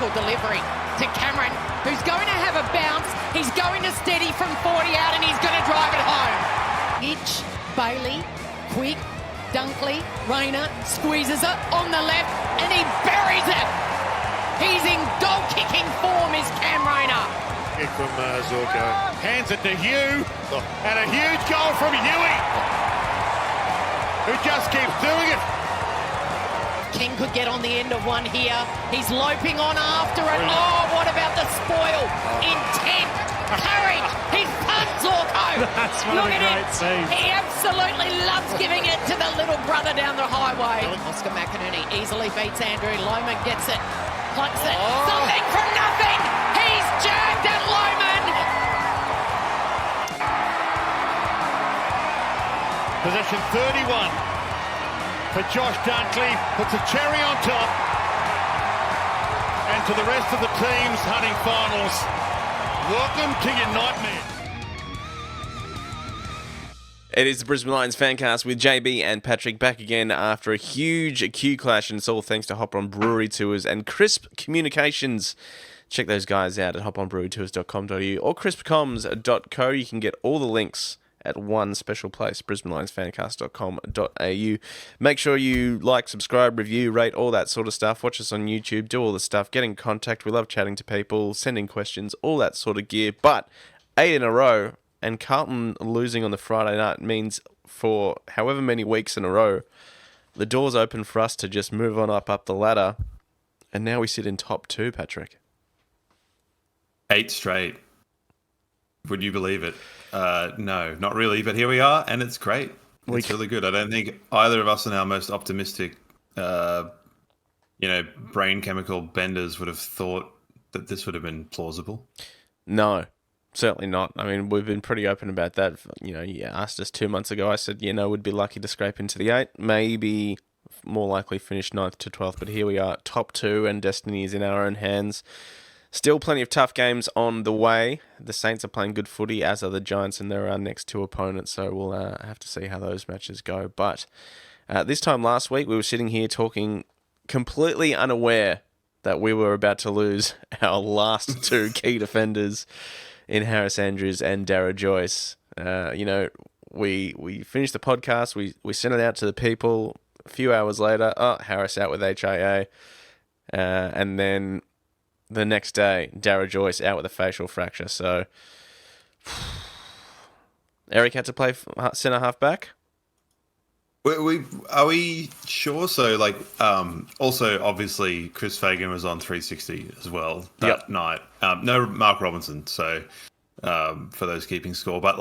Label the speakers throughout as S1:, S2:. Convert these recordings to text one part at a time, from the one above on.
S1: beautiful delivery to Cameron, who's going to have a bounce. He's going to steady from 40 out and he's going to drive it home. Itch, Bailey, quick, Dunkley, Rayner squeezes it on the left and he buries it. He's in goal-kicking form, is Cam Rayner.
S2: Kick from Zorko. Hands it to Hugh. And a huge goal from Huey, who just keeps doing it.
S1: King could get on the end of one here. He's loping on after it. Oh, what about the spoil? Intent, courage. He's pumped Zorko.
S3: That's one of the great scenes.
S1: He absolutely loves giving it to the little brother down the highway. Oscar McInerney easily beats Andrew. Lohman gets it, plucks it. Something from nothing. He's jagged at Lohman.
S2: Possession 31. For Josh Dunkley, puts a cherry on top. And to the rest of the teams hunting finals, welcome to your nightmare.
S4: It is the Brisbane Lions Fancast with JB and Patrick back again after a huge QClash, and it's all thanks to Hop On Brewery Tours and Crisp Communications. Check those guys out at hoponbrewerytours.com.au or crispcoms.co. You can get all the links at one special place, brisbanelionsfancast.com.au. Make sure you like, subscribe, review, rate, all that sort of stuff. Watch us on YouTube, do all the stuff, get in contact. We love chatting to people, sending questions, all that sort of gear. But 8 in a row, and Carlton losing on the Friday night means for however many weeks in a row, the door's open for us to just move on up the ladder. And now we sit in top 2, Patrick.
S5: 8 straight. Would you believe it? No, not really, but here we are, and it's great. It's really good. I don't think either of us in our most optimistic, brain chemical benders would have thought that this would have been plausible.
S4: No, certainly not. I mean, we've been pretty open about that. You asked us 2 months ago. I said, we'd be lucky to scrape into the 8, maybe more likely finish 9th to 12th, but here we are, top 2, and destiny is in our own hands. Still plenty of tough games on the way. The Saints are playing good footy, as are the Giants, and they're our next 2 opponents, so we'll have to see how those matches go. But this time last week, we were sitting here talking completely unaware that we were about to lose our last 2 key defenders in Harris Andrews and Darragh Joyce. We finished the podcast, we sent it out to the people. A few hours later, Harris out with HIA. And then the next day, Darragh Joyce out with a facial fracture. So, Eric had to play centre half back.
S5: Are we sure? So, also obviously Chris Fagan was on 360 as well that night. No Mark Robinson, so for those keeping score. But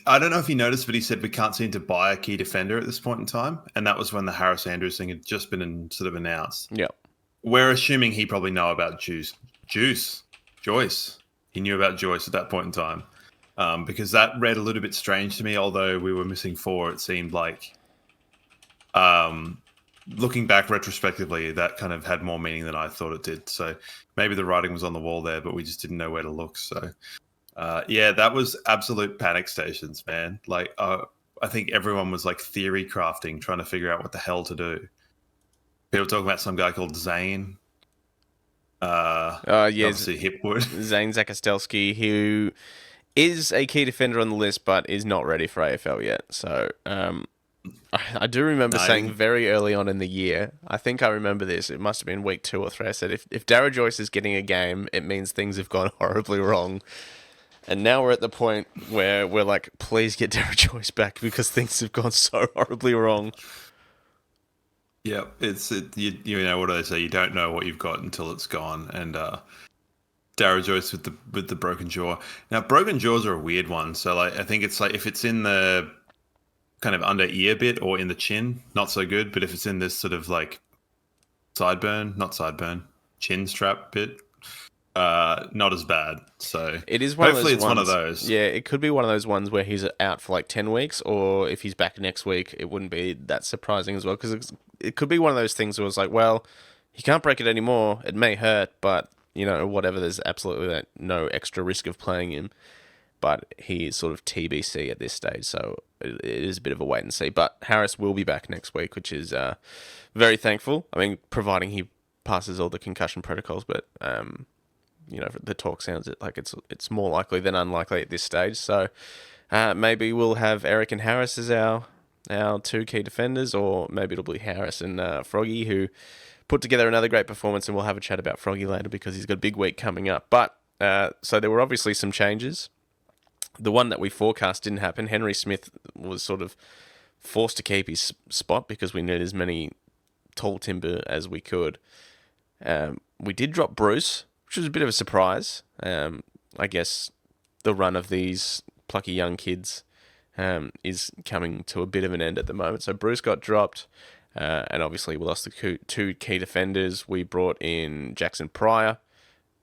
S5: I don't know if you noticed, but he said we can't seem to buy a key defender at this point in time, and that was when the Harris Andrews thing had just been sort of announced.
S4: Yeah.
S5: We're assuming he probably know about Joyce. He knew about Joyce at that point in time, because that read a little bit strange to me. Although we were missing 4, it seemed like, looking back retrospectively, that kind of had more meaning than I thought it did. So maybe the writing was on the wall there, but we just didn't know where to look. So, that was absolute panic stations, man. I think everyone was theory crafting, trying to figure out what the hell to do. People talking about some guy called Zane. Obviously Hipwood.
S4: Zane Zakostelski, who is a key defender on the list, but is not ready for AFL yet. So I do remember saying very early on in the year, I think I remember this, it must have been week 2 or 3, I said, if Darragh Joyce is getting a game, it means things have gone horribly wrong. And now we're at the point where we're like, please get Darragh Joyce back because things have gone so horribly wrong.
S5: Yeah, you know what do they say? You don't know what you've got until it's gone. And Darragh Joyce with the broken jaw. Now, broken jaws are a weird one. So I think it's if it's in the kind of under ear bit or in the chin, not so good. But if it's in this sort of chin strap bit, not as bad. So
S4: it is one
S5: hopefully
S4: of those
S5: it's one of those.
S4: Yeah, it could be one of those ones where he's out for 10 weeks, or if he's back next week, it wouldn't be that surprising as well, because it could be one of those things where it's he can't break it anymore. It may hurt, but whatever. There's absolutely no extra risk of playing him, but he is sort of TBC at this stage, so it is a bit of a wait and see. But Harris will be back next week, which is very thankful. I mean, providing he passes all the concussion protocols, but the talk sounds like it's more likely than unlikely at this stage. So maybe we'll have Eric and Harris as our two key defenders, or maybe it'll be Harris and Froggy, who put together another great performance, and we'll have a chat about Froggy later because he's got a big week coming up. But so there were obviously some changes. The one that we forecast didn't happen. Henry Smith was sort of forced to keep his spot because we needed as many tall timber as we could. We did drop Bruce, which was a bit of a surprise. I guess the run of these plucky young kids is coming to a bit of an end at the moment. So Bruce got dropped, and obviously we lost the two key defenders. We brought in Jackson Pryor.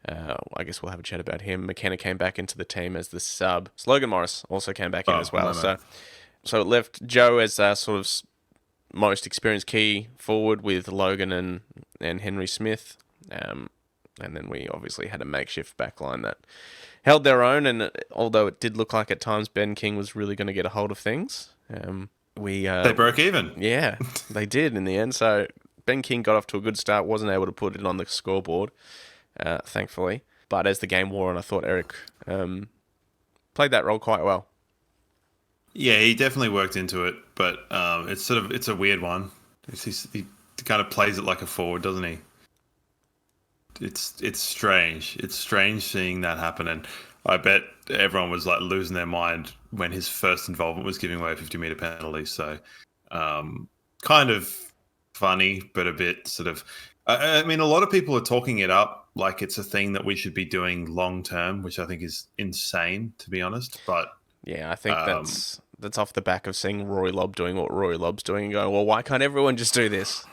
S4: I guess we'll have a chat about him. McKenna came back into the team as the sub. Logan Morris also came back in as well. So it left Joe as our sort of most experienced key forward with Logan and Henry Smith. And then we obviously had a makeshift backline that held their own. And although it did look like at times Ben King was really going to get a hold of things, they
S5: broke even.
S4: Yeah, they did in the end. So Ben King got off to a good start, wasn't able to put it on the scoreboard, thankfully. But as the game wore on, I thought Eric played that role quite well.
S5: Yeah, he definitely worked into it, but it's a weird one. He kind of plays it like a forward, doesn't he? It's strange. It's strange seeing that happen, and I bet everyone was like losing their mind when his first involvement was giving away a 50-meter penalty. So, kind of funny, but a bit sort of. I mean, a lot of people are talking it up like it's a thing that we should be doing long term, which I think is insane, to be honest. But
S4: yeah, I think that's off the back of seeing Rory Lobb doing what Rory Lobb's doing and going, well, why can't everyone just do this?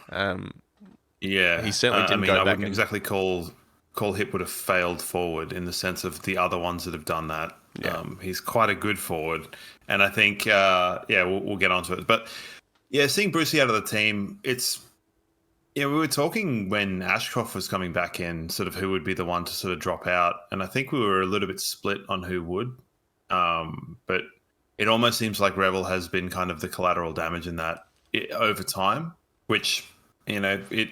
S5: Yeah,
S4: he certainly didn't go back.
S5: I wouldn't exactly call Hipwood a failed forward in the sense of the other ones that have done that.
S4: Yeah.
S5: He's quite a good forward, and I think we'll get onto it. But yeah, seeing Brucey out of the team, we were talking when Ashcroft was coming back in, sort of who would be the one to sort of drop out, and I think we were a little bit split on who would. But it almost seems like Rebel has been kind of the collateral damage in that over time, which, it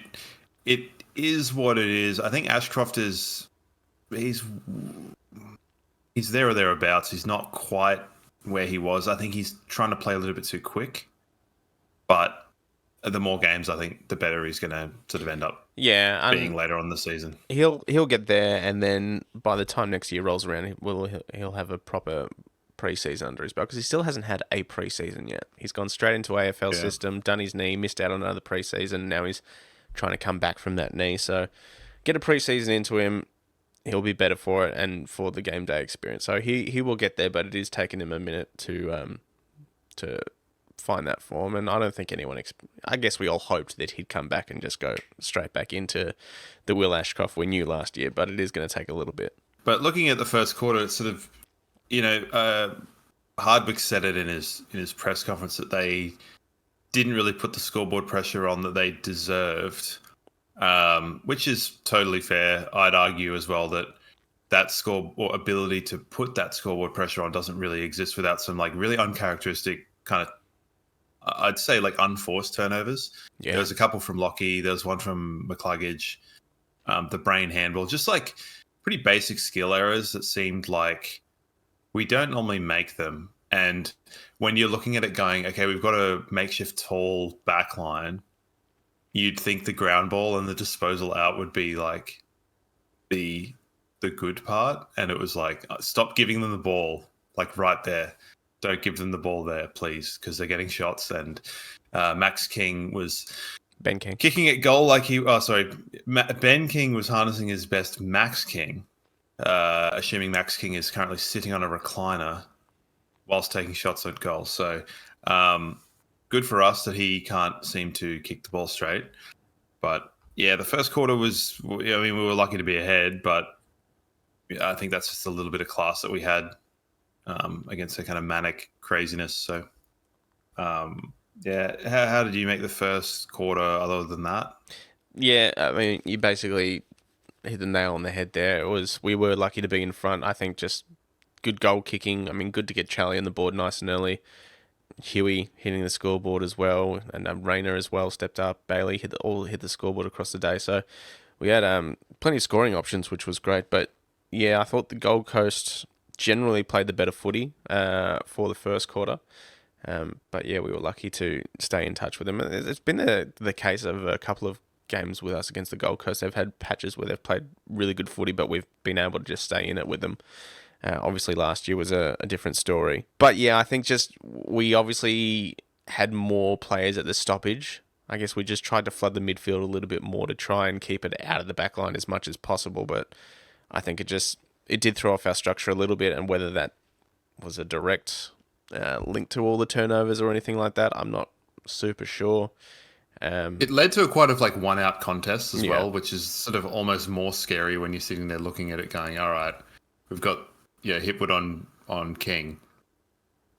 S5: is what it is. I think Ashcroft he's there or thereabouts. He's not quite where he was. I think he's trying to play a little bit too quick, but the more games, I think, the better he's going to sort of end up being later on in the season.
S4: He'll get there, and then by the time next year rolls around, he'll have a proper pre-season under his belt, because he still hasn't had a pre-season yet. He's gone straight into AFL system, done his knee, missed out on another pre-season. Now he's trying to come back from that knee. So get a pre-season into him, he'll be better for it and for the game day experience. So he will get there, but it is taking him a minute to find that form. And I don't think anyone... I guess we all hoped that he'd come back and just go straight back into the Will Ashcroft we knew last year, but it is going to take a little bit.
S5: But looking at the first quarter, it's sort of, Hardwick said it in his press conference that they didn't really put the scoreboard pressure on that they deserved, which is totally fair. I'd argue as well that score or ability to put that scoreboard pressure on doesn't really exist without some like really uncharacteristic kind of, I'd say, like unforced turnovers. Yeah. There was a couple from Lockie. There was one from McCluggage, the brain handball, just like pretty basic skill errors that seemed like we don't normally make them. And when you're looking at it going, okay, we've got a makeshift tall backline, you'd think the ground ball and the disposal out would be like the good part. And it was like, stop giving them the ball, like right there. Don't give them the ball there, please, because they're getting shots. And Max King was
S4: Ben King
S5: kicking at goal like Ben King was harnessing his best Max King, assuming Max King is currently sitting on a recliner whilst taking shots at goal. So good for us that he can't seem to kick the ball straight. But yeah, the first quarter was, we were lucky to be ahead, but I think that's just a little bit of class that we had against a kind of manic craziness. So, how did you make the first quarter other than that?
S4: Yeah, I mean, you basically hit the nail on the head there. We were lucky to be in front. I think just good goal kicking. I mean, good to get Charlie on the board nice and early. Huey hitting the scoreboard as well, and Rayner as well stepped up. Bailey hit the scoreboard across the day. So we had plenty of scoring options, which was great. But yeah, I thought the Gold Coast generally played the better footy for the first quarter. But yeah, we were lucky to stay in touch with them. It's been the case of a couple of games with us against the Gold Coast. They've had patches where they've played really good footy, but we've been able to just stay in it with them. Obviously, last year was a different story. But yeah, I think just we obviously had more players at the stoppage. I guess we just tried to flood the midfield a little bit more to try and keep it out of the back line as much as possible. But I think it did throw off our structure a little bit, and whether that was a direct link to all the turnovers or anything like that, I'm not super sure.
S5: It led to quite a one-out contest as well, which is sort of almost more scary when you're sitting there looking at it going, all right, we've got Hipwood on King,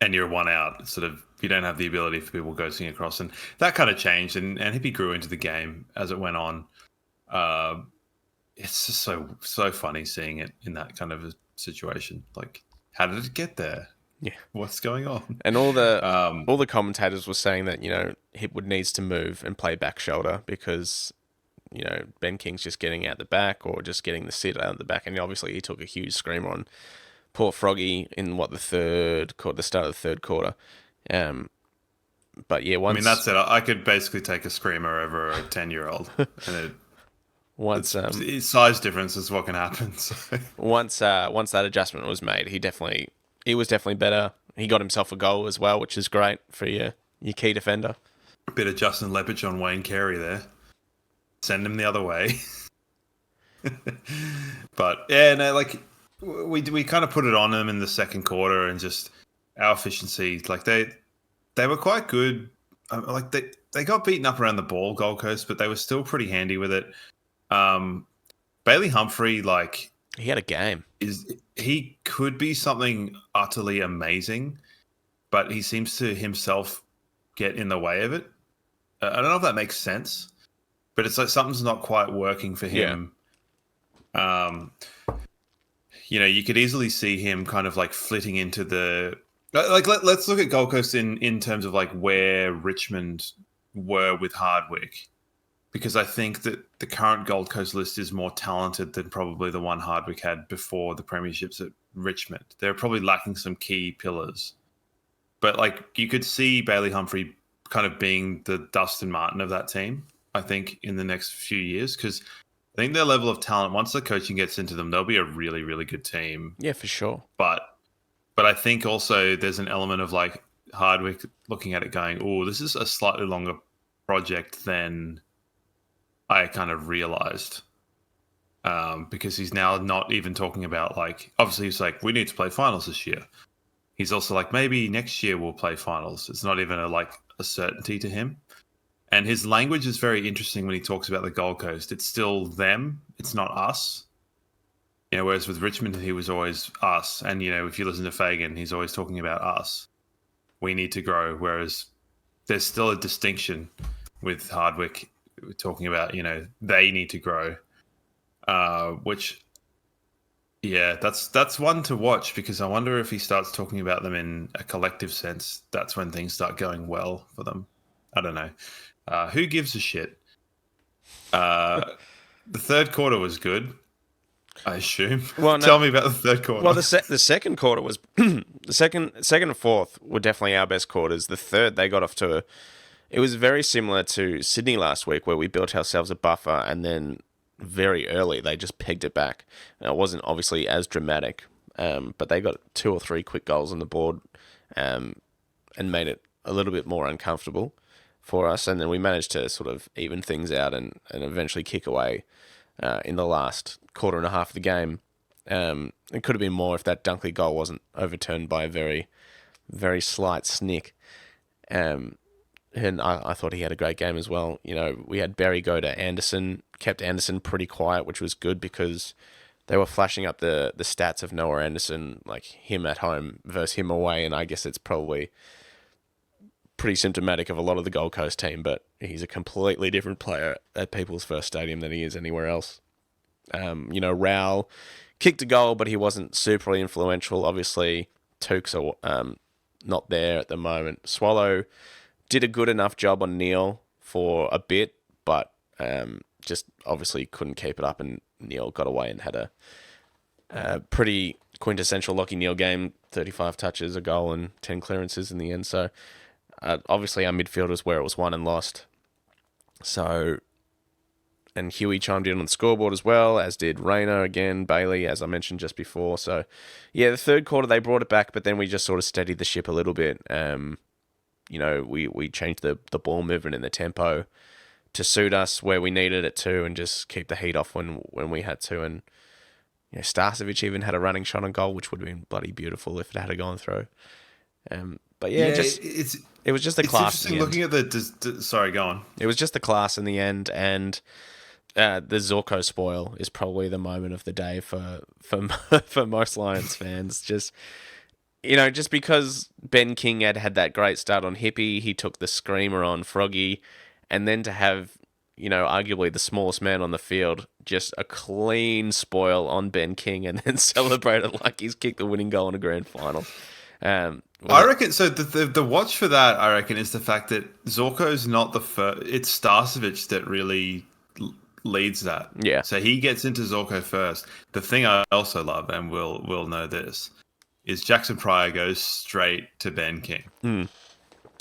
S5: and you're one out. It's sort of, you don't have the ability for people ghosting across, and that kind of changed, and Hippie grew into the game as it went on. It's just so funny seeing it in that kind of a situation. Like, how did it get there?
S4: Yeah,
S5: what's going on?
S4: And all the commentators were saying that Hipwood needs to move and play back shoulder because Ben King's just getting out the back or just getting the sit out the back, and obviously he took a huge screamer on poor Froggy in the start of the third quarter. But yeah,
S5: that's it. I could basically take a screamer over a 10-year-old, and size difference is what can happen. So.
S4: Once that adjustment was made, he was definitely better. He got himself a goal as well, which is great for your key defender.
S5: A bit of Justin Lepage on Wayne Carey there. Send him the other way. But yeah, no, we kind of put it on them in the second quarter, and just our efficiency, they were quite good. They got beaten up around the ball, Gold Coast, but they were still pretty handy with it. Bailey Humphrey,
S4: he had a game.
S5: He could be something utterly amazing, but he seems to himself get in the way of it. I don't know if that makes sense, but it's like something's not quite working for him. Yeah. You could easily see him kind of flitting into the let's look at Gold Coast in terms of where Richmond were with Hardwick. Because I think that the current Gold Coast list is more talented than probably the one Hardwick had before the premierships at Richmond. They're probably lacking some key pillars. But you could see Bailey Humphrey kind of being the Dustin Martin of that team, I think, in the next few years. Because I think their level of talent, once the coaching gets into them, they'll be a really, really good team.
S4: Yeah, for sure.
S5: But I think also there's an element of Hardwick looking at it going, oh, this is a slightly longer project than I kind of realized, because he's now not even talking about obviously he's we need to play finals this year. He's also maybe next year we'll play finals. It's not even a certainty to him. And his language is very interesting when he talks about the Gold Coast. It's still them. It's not us. Whereas with Richmond, he was always us. And, if you listen to Fagan, he's always talking about us. We need to grow. Whereas there's still a distinction with Hardwick. We're talking about, they need to grow, which, yeah, that's one to watch, because I wonder if he starts talking about them in a collective sense, that's when things start going well for them. I don't know. Who gives a shit? The third quarter was good, I assume. Well, no, tell me about the third quarter.
S4: Well, the second quarter was the second and fourth were definitely our best quarters. The third, they got off to it was very similar to Sydney last week, where we built ourselves a buffer, and then very early they just pegged it back. And it wasn't obviously as dramatic, but they got 2 or 3 quick goals on the board, and made it a little bit more uncomfortable for us. And then we managed to sort of even things out and eventually kick away in the last quarter and a half of the game. It could have been more if that Dunkley goal wasn't overturned by a very, very slight snick. And I thought he had a great game as well. We had Barry go to Anderson, kept Anderson pretty quiet, which was good because they were flashing up the stats of Noah Anderson, him at home versus him away. And I guess it's probably pretty symptomatic of a lot of the Gold Coast team, but he's a completely different player at People's First Stadium than he is anywhere else. Rao kicked a goal, but he wasn't super influential. Tukes are not there at the moment. Swallow did a good enough job on Neil for a bit, but just obviously couldn't keep it up, and Neil got away and had a pretty quintessential Lachie Neale game, 35 touches, a goal and 10 clearances in the end. So obviously our midfield was where it was won and lost. So, and Huey chimed in on the scoreboard as well, as did Rayner again, Bailey, as I mentioned just before. So yeah, the third quarter they brought it back, but then we just sort of steadied the ship a little bit. We changed the ball movement and the tempo to suit us where we needed it to, and just keep the heat off when we had to. And Starcevic even had a running shot on goal, which would have been bloody beautiful if it had gone through. But it was just the class.
S5: It's interesting looking at the. Sorry, go on.
S4: It was just the class in the end, and the Zorko spoil is probably the moment of the day for most Lions fans. Just because Ben King had that great start on Hippie, he took the screamer on Froggy, and then to have arguably the smallest man on the field, just a clean spoil on Ben King, and then celebrated like he's kicked the winning goal in a grand final.
S5: I reckon so. The watch for that, I reckon, is the fact that Zorko's not the first. It's Starcevic that really leads that.
S4: Yeah.
S5: So he gets into Zorko first. The thing I also love, and we'll know this, is Jackson Pryor goes straight to Ben King.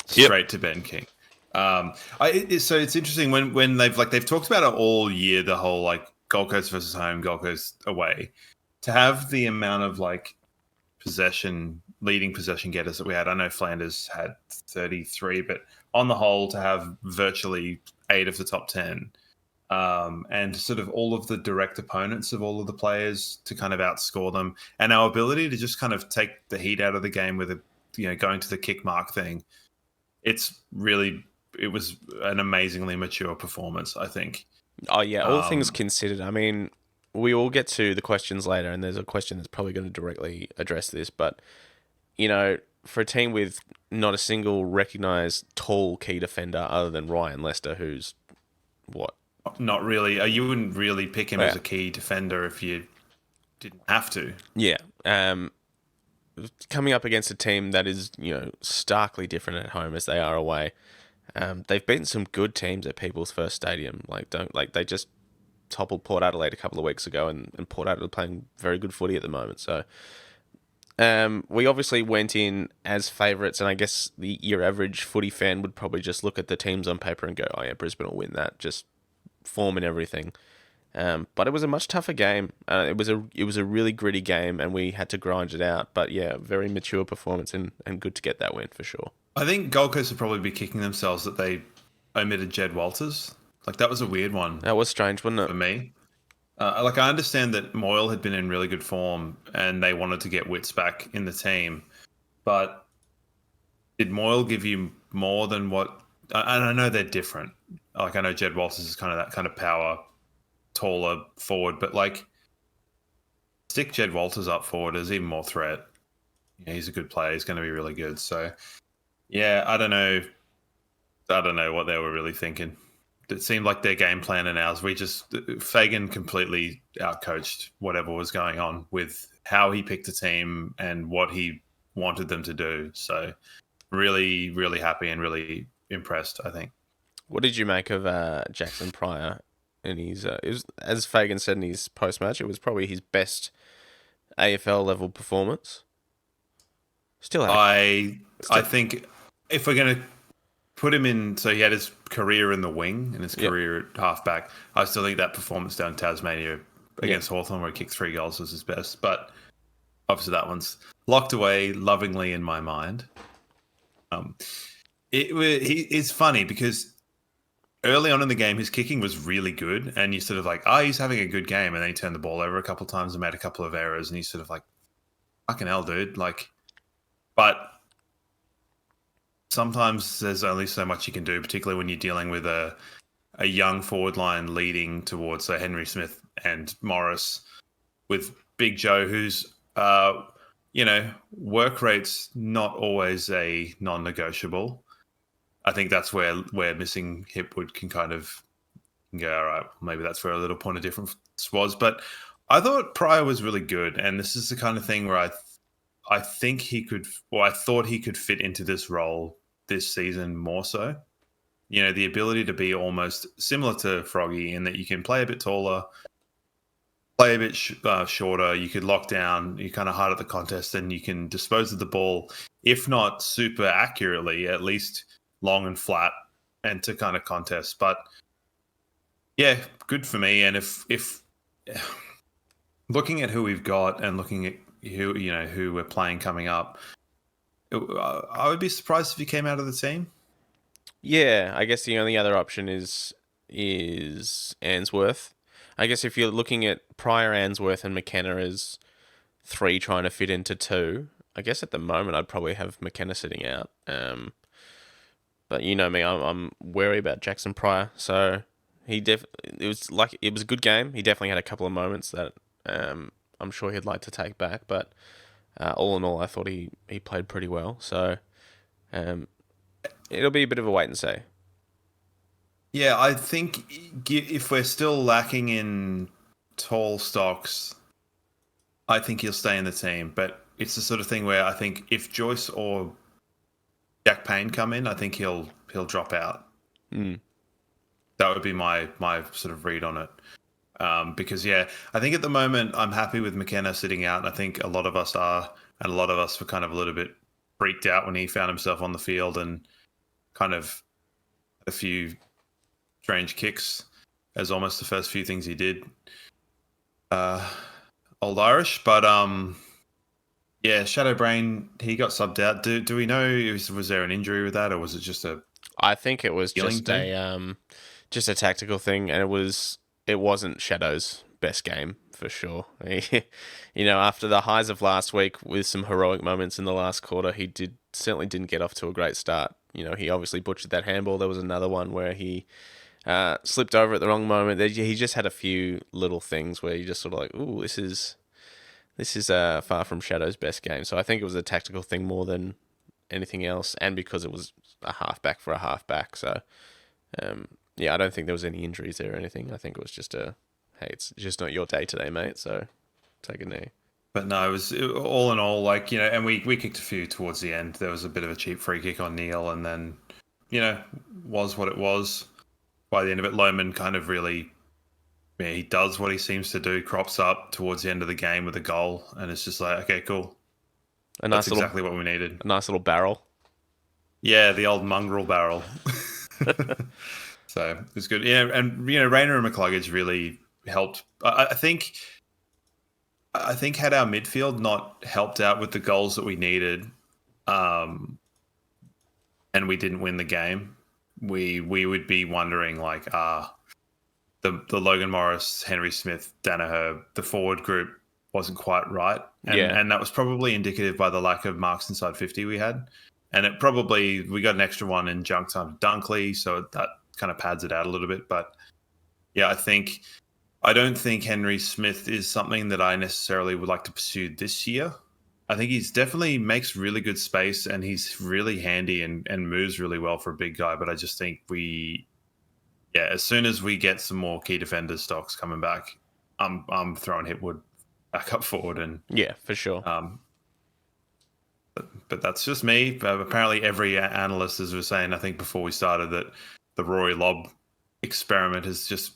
S5: Straight to Ben King. So it's interesting when they've talked about it all year, the whole like Gold Coast versus home, Gold Coast away, to have the amount of like leading possession getters that we had. I know Flanders had 33, but on the whole, to have virtually 8 of the top 10, and sort of all of the direct opponents of all of the players to kind of outscore them, and our ability to just kind of take the heat out of the game with going to the kick mark thing. It was an amazingly mature performance, I think.
S4: Oh yeah, all things considered. I mean, we will get to the questions later, and there's a question that's probably going to directly address this, but for a team with not a single recognised tall key defender other than Ryan Lester, who's what?
S5: Not really. You wouldn't really pick him as a key defender if you didn't have to.
S4: Yeah. Coming up against a team that is, starkly different at home as they are away. They've beaten some good teams at People's First Stadium. They just toppled Port Adelaide a couple of weeks ago, and Port Adelaide are playing very good footy at the moment. So we obviously went in as favourites, and I guess your average footy fan would probably just look at the teams on paper and go, oh yeah, Brisbane will win that, just form and everything. But it was a much tougher game. It was a really gritty game, and we had to grind it out. But yeah, very mature performance, and good to get that win for sure.
S5: I think Gold Coast would probably be kicking themselves that they omitted Jed Walters. Like, that was a weird one.
S4: That was strange, wasn't it?
S5: For me. I understand that Moyle had been in really good form and they wanted to get Wits back in the team. But did Moyle give you more than what... And I know they're different. Like, I know Jed Walters is kind of that kind of power, taller forward. But, like, stick Jed Walters up forward as even more threat. He's a good player. He's going to be really good. So... yeah, I don't know what they were really thinking. It seemed like their game plan and ours. Fagan completely outcoached whatever was going on with how he picked the team and what he wanted them to do. So really, really happy and really impressed, I think.
S4: What did you make of Jackson Pryor? And it was, as Fagan said in his post-match, it was probably his best AFL level performance.
S5: I think if we're going to put him in, so he had his career in the wing and his career at halfback, I still think that performance down in Tasmania against Hawthorn, where he kicked 3 goals, was his best. But obviously that one's locked away lovingly in my mind. It's funny because early on in the game, his kicking was really good, and you're sort of like, he's having a good game, and then he turned the ball over a couple of times and made a couple of errors, and he's sort of like, fucking hell, dude. But sometimes there's only so much you can do, particularly when you're dealing with a young forward line leading towards Henry Smith and Morris, with Big Joe, who's, work rate's not always a non-negotiable. I think that's where missing Hipwood can kind of go, all right, maybe that's where a little point of difference was. But I thought Pryor was really good, and this is the kind of thing where I think he could, or I thought he could fit into this role this season more so. the ability to be almost similar to Froggy in that you can play a bit taller, play a bit shorter. You could lock down. You're kind of hard at the contest, and you can dispose of the ball, if not super accurately, at least long and flat, and to kind of contest. But yeah, good for me. And if looking at who we've got and looking at who we're playing coming up, I would be surprised if he came out of the team.
S4: Yeah, I guess the only other option is Answorth. I guess if you're looking at prior Answorth and McKenna as 3 trying to fit into 2, I guess at the moment I'd probably have McKenna sitting out. But you know me, I'm wary about Jackson Pryor. So it was a good game. He definitely had a couple of moments that I'm sure he'd like to take back. But all in all, I thought he played pretty well. So it'll be a bit of a wait and see.
S5: Yeah, I think if we're still lacking in tall stocks, I think he'll stay in the team. But it's the sort of thing where I think if Joyce or Jack Payne come in, I think he'll drop out.
S4: Mm.
S5: That would be my sort of read on it. Because, yeah, I think at the moment I'm happy with McKenna sitting out. And I think a lot of us are, and a lot of us were kind of a little bit freaked out when he found himself on the field and kind of a few strange kicks as almost the first few things he did. Old Irish. But, yeah, Shadow Brain, he got subbed out. Do we know, was there an injury with that, or was it just a...
S4: I think it was just a tactical thing, and it wasn't Shadow's best game for sure. After the highs of last week with some heroic moments in the last quarter, he certainly didn't get off to a great start. He obviously butchered that handball. There was another one where he slipped over at the wrong moment. He just had a few little things where you just sort of like, ooh, this is far from Shadow's best game. So I think it was a tactical thing more than anything else, and because it was a halfback for a halfback. So, I don't think there was any injuries there or anything. I think it was just hey, it's just not your day today, mate. So take a knee.
S5: But no, it was all in all, and we kicked a few towards the end. There was a bit of a cheap free kick on Neil, and then, was what it was. By the end of it, Lohman kind of really, he does what he seems to do, crops up towards the end of the game with a goal, and it's just like, okay, cool. That's exactly what we needed.
S4: A nice little barrel.
S5: Yeah, the old mongrel barrel. So it was good. Yeah, and Rayner and McCluggage really helped. I think had our midfield not helped out with the goals that we needed, and we didn't win the game, we would be wondering the Logan Morris, Henry Smith, Danaher, the forward group wasn't quite right. And that was probably indicative by the lack of marks inside 50 we had. And we got an extra one in junk time to Dunkley, so that kind of pads it out a little bit. But yeah, I don't think Henry Smith is something that I necessarily would like to pursue this year. I think he's definitely makes really good space, and he's really handy and moves really well for a big guy. But I just think as soon as we get some more key defender stocks coming back, I'm throwing Hipwood back up forward. And
S4: yeah, for sure.
S5: But that's just me. Apparently every analyst, as we were saying, I think before we started, that the Rory Lobb experiment has just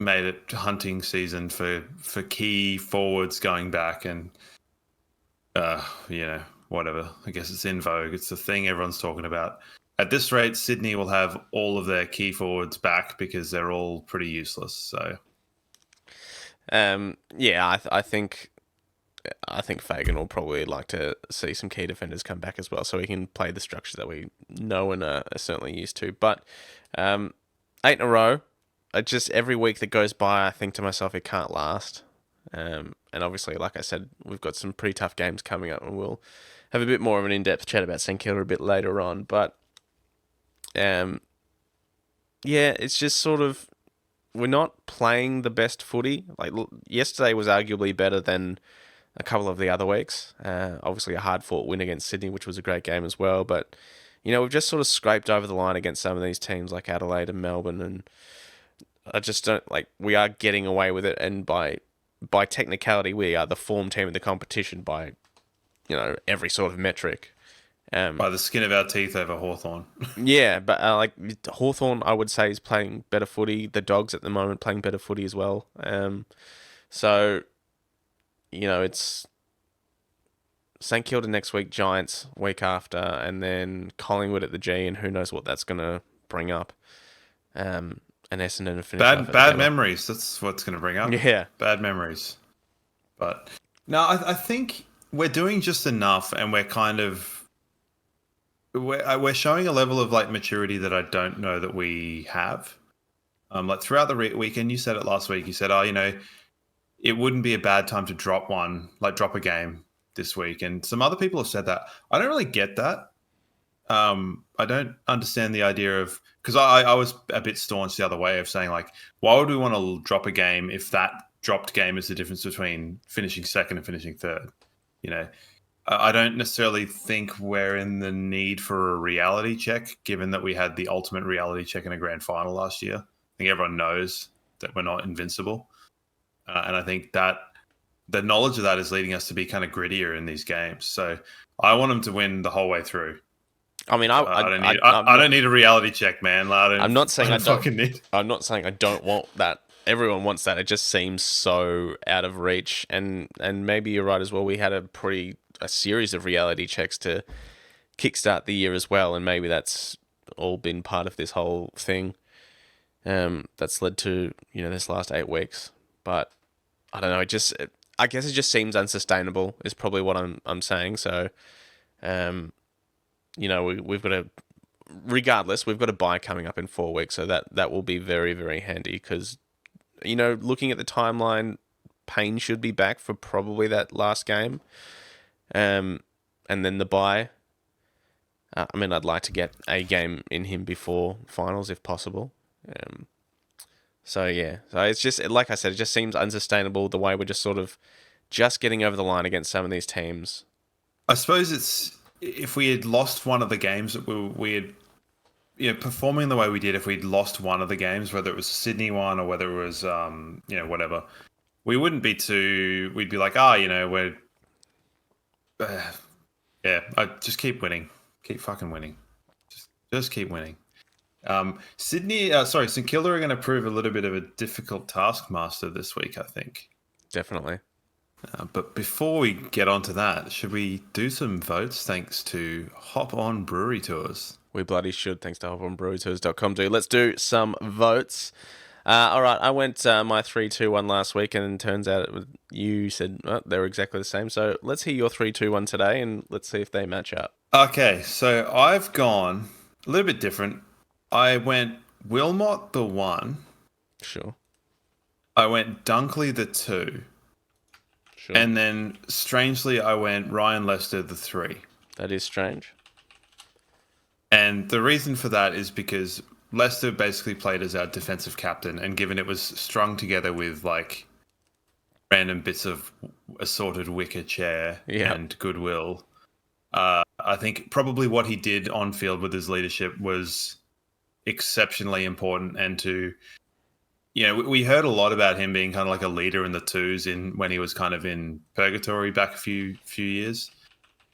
S5: made it hunting season for key forwards going back, and whatever. I guess it's in vogue. It's the thing everyone's talking about. At this rate, Sydney will have all of their key forwards back because they're all pretty useless. So,
S4: I think Fagan will probably like to see some key defenders come back as well, so he can play the structure that we know and are certainly used to. But 8 in a row. Just every week that goes by, I think to myself, it can't last. And obviously, like I said, we've got some pretty tough games coming up, and we'll have a bit more of an in-depth chat about St Kilda a bit later on. But it's just sort of, we're not playing the best footy. Like yesterday was arguably better than a couple of the other weeks. Obviously a hard-fought win against Sydney, which was a great game as well. But we've just sort of scraped over the line against some of these teams like Adelaide and Melbourne, and I just don't we are getting away with it, and by technicality we are the form team of the competition by every sort of metric.
S5: By the skin of our teeth over Hawthorn.
S4: Yeah, but like Hawthorn, I would say is playing better footy. The Dogs at the moment playing better footy as well. So it's St Kilda next week, Giants week after, and then Collingwood at the G, and who knows what that's going to bring up. And Essendon to finish off
S5: bad memories. That's what's going to bring up.
S4: Yeah,
S5: bad memories. But no, I think we're doing just enough, and we're kind of we're showing a level of like maturity that I don't know that we have. Like throughout the weekend, you said it last week. You said, it wouldn't be a bad time to drop a game this week. And some other people have said that. I don't really get that. I don't understand the idea of, because I was a bit staunch the other way of saying, like, why would we want to drop a game if that dropped game is the difference between finishing second and finishing third? I don't necessarily think we're in the need for a reality check, given that we had the ultimate reality check in a grand final last year. I think everyone knows that we're not invincible. And I think that the knowledge of that is leading us to be kind of grittier in these games. So I want them to win the whole way through.
S4: I mean,
S5: I don't need a reality check, man.
S4: I'm not saying I don't
S5: fucking need.
S4: I'm not saying I don't want that. Everyone wants that. It just seems so out of reach. And maybe you're right as well. We had a series of reality checks to kickstart the year as well, and maybe that's all been part of this whole thing. That's led to this last 8 weeks. But I don't know. I guess it just seems unsustainable. Is probably what I'm saying. So, we've got to. Regardless, we've got a bye coming up in 4 weeks, so that will be very, very handy because, looking at the timeline, Payne should be back for probably that last game, and then the bye. I'd like to get a game in him before finals if possible. So it's just, like I said, it just seems unsustainable the way we're just sort of just getting over the line against some of these teams.
S5: I suppose it's, if we had lost one of the games that we had, performing the way we did, if we'd lost one of the games, whether it was a Sydney one or whether it was, whatever, we wouldn't be we'd be like, we're, I just keep winning. Keep fucking winning. Just keep winning. St Kilda are going to prove a little bit of a difficult taskmaster this week, I think.
S4: Definitely.
S5: But before we get on to that, should we do some votes thanks to Hop On Brewery Tours?
S4: We bloody should, thanks to hoponbrewerytours.com. Let's do some votes. All right, I went my 3-2-1 last week, and it turns out you said they were exactly the same. So let's hear your 3-2-1 today, and let's see if they match up.
S5: Okay, so I've gone a little bit different. I went Wilmot the 1.
S4: Sure.
S5: I went Dunkley the 2.
S4: Sure.
S5: And then, strangely, I went Ryan Lester the 3.
S4: That is strange.
S5: And the reason for that is because Lester basically played as our defensive captain, and given it was strung together with, like, random bits of assorted wicker chair and goodwill, I think probably what he did on field with his leadership was exceptionally important. And we heard a lot about him being kind of like a leader in the twos when he was kind of in purgatory back a few years,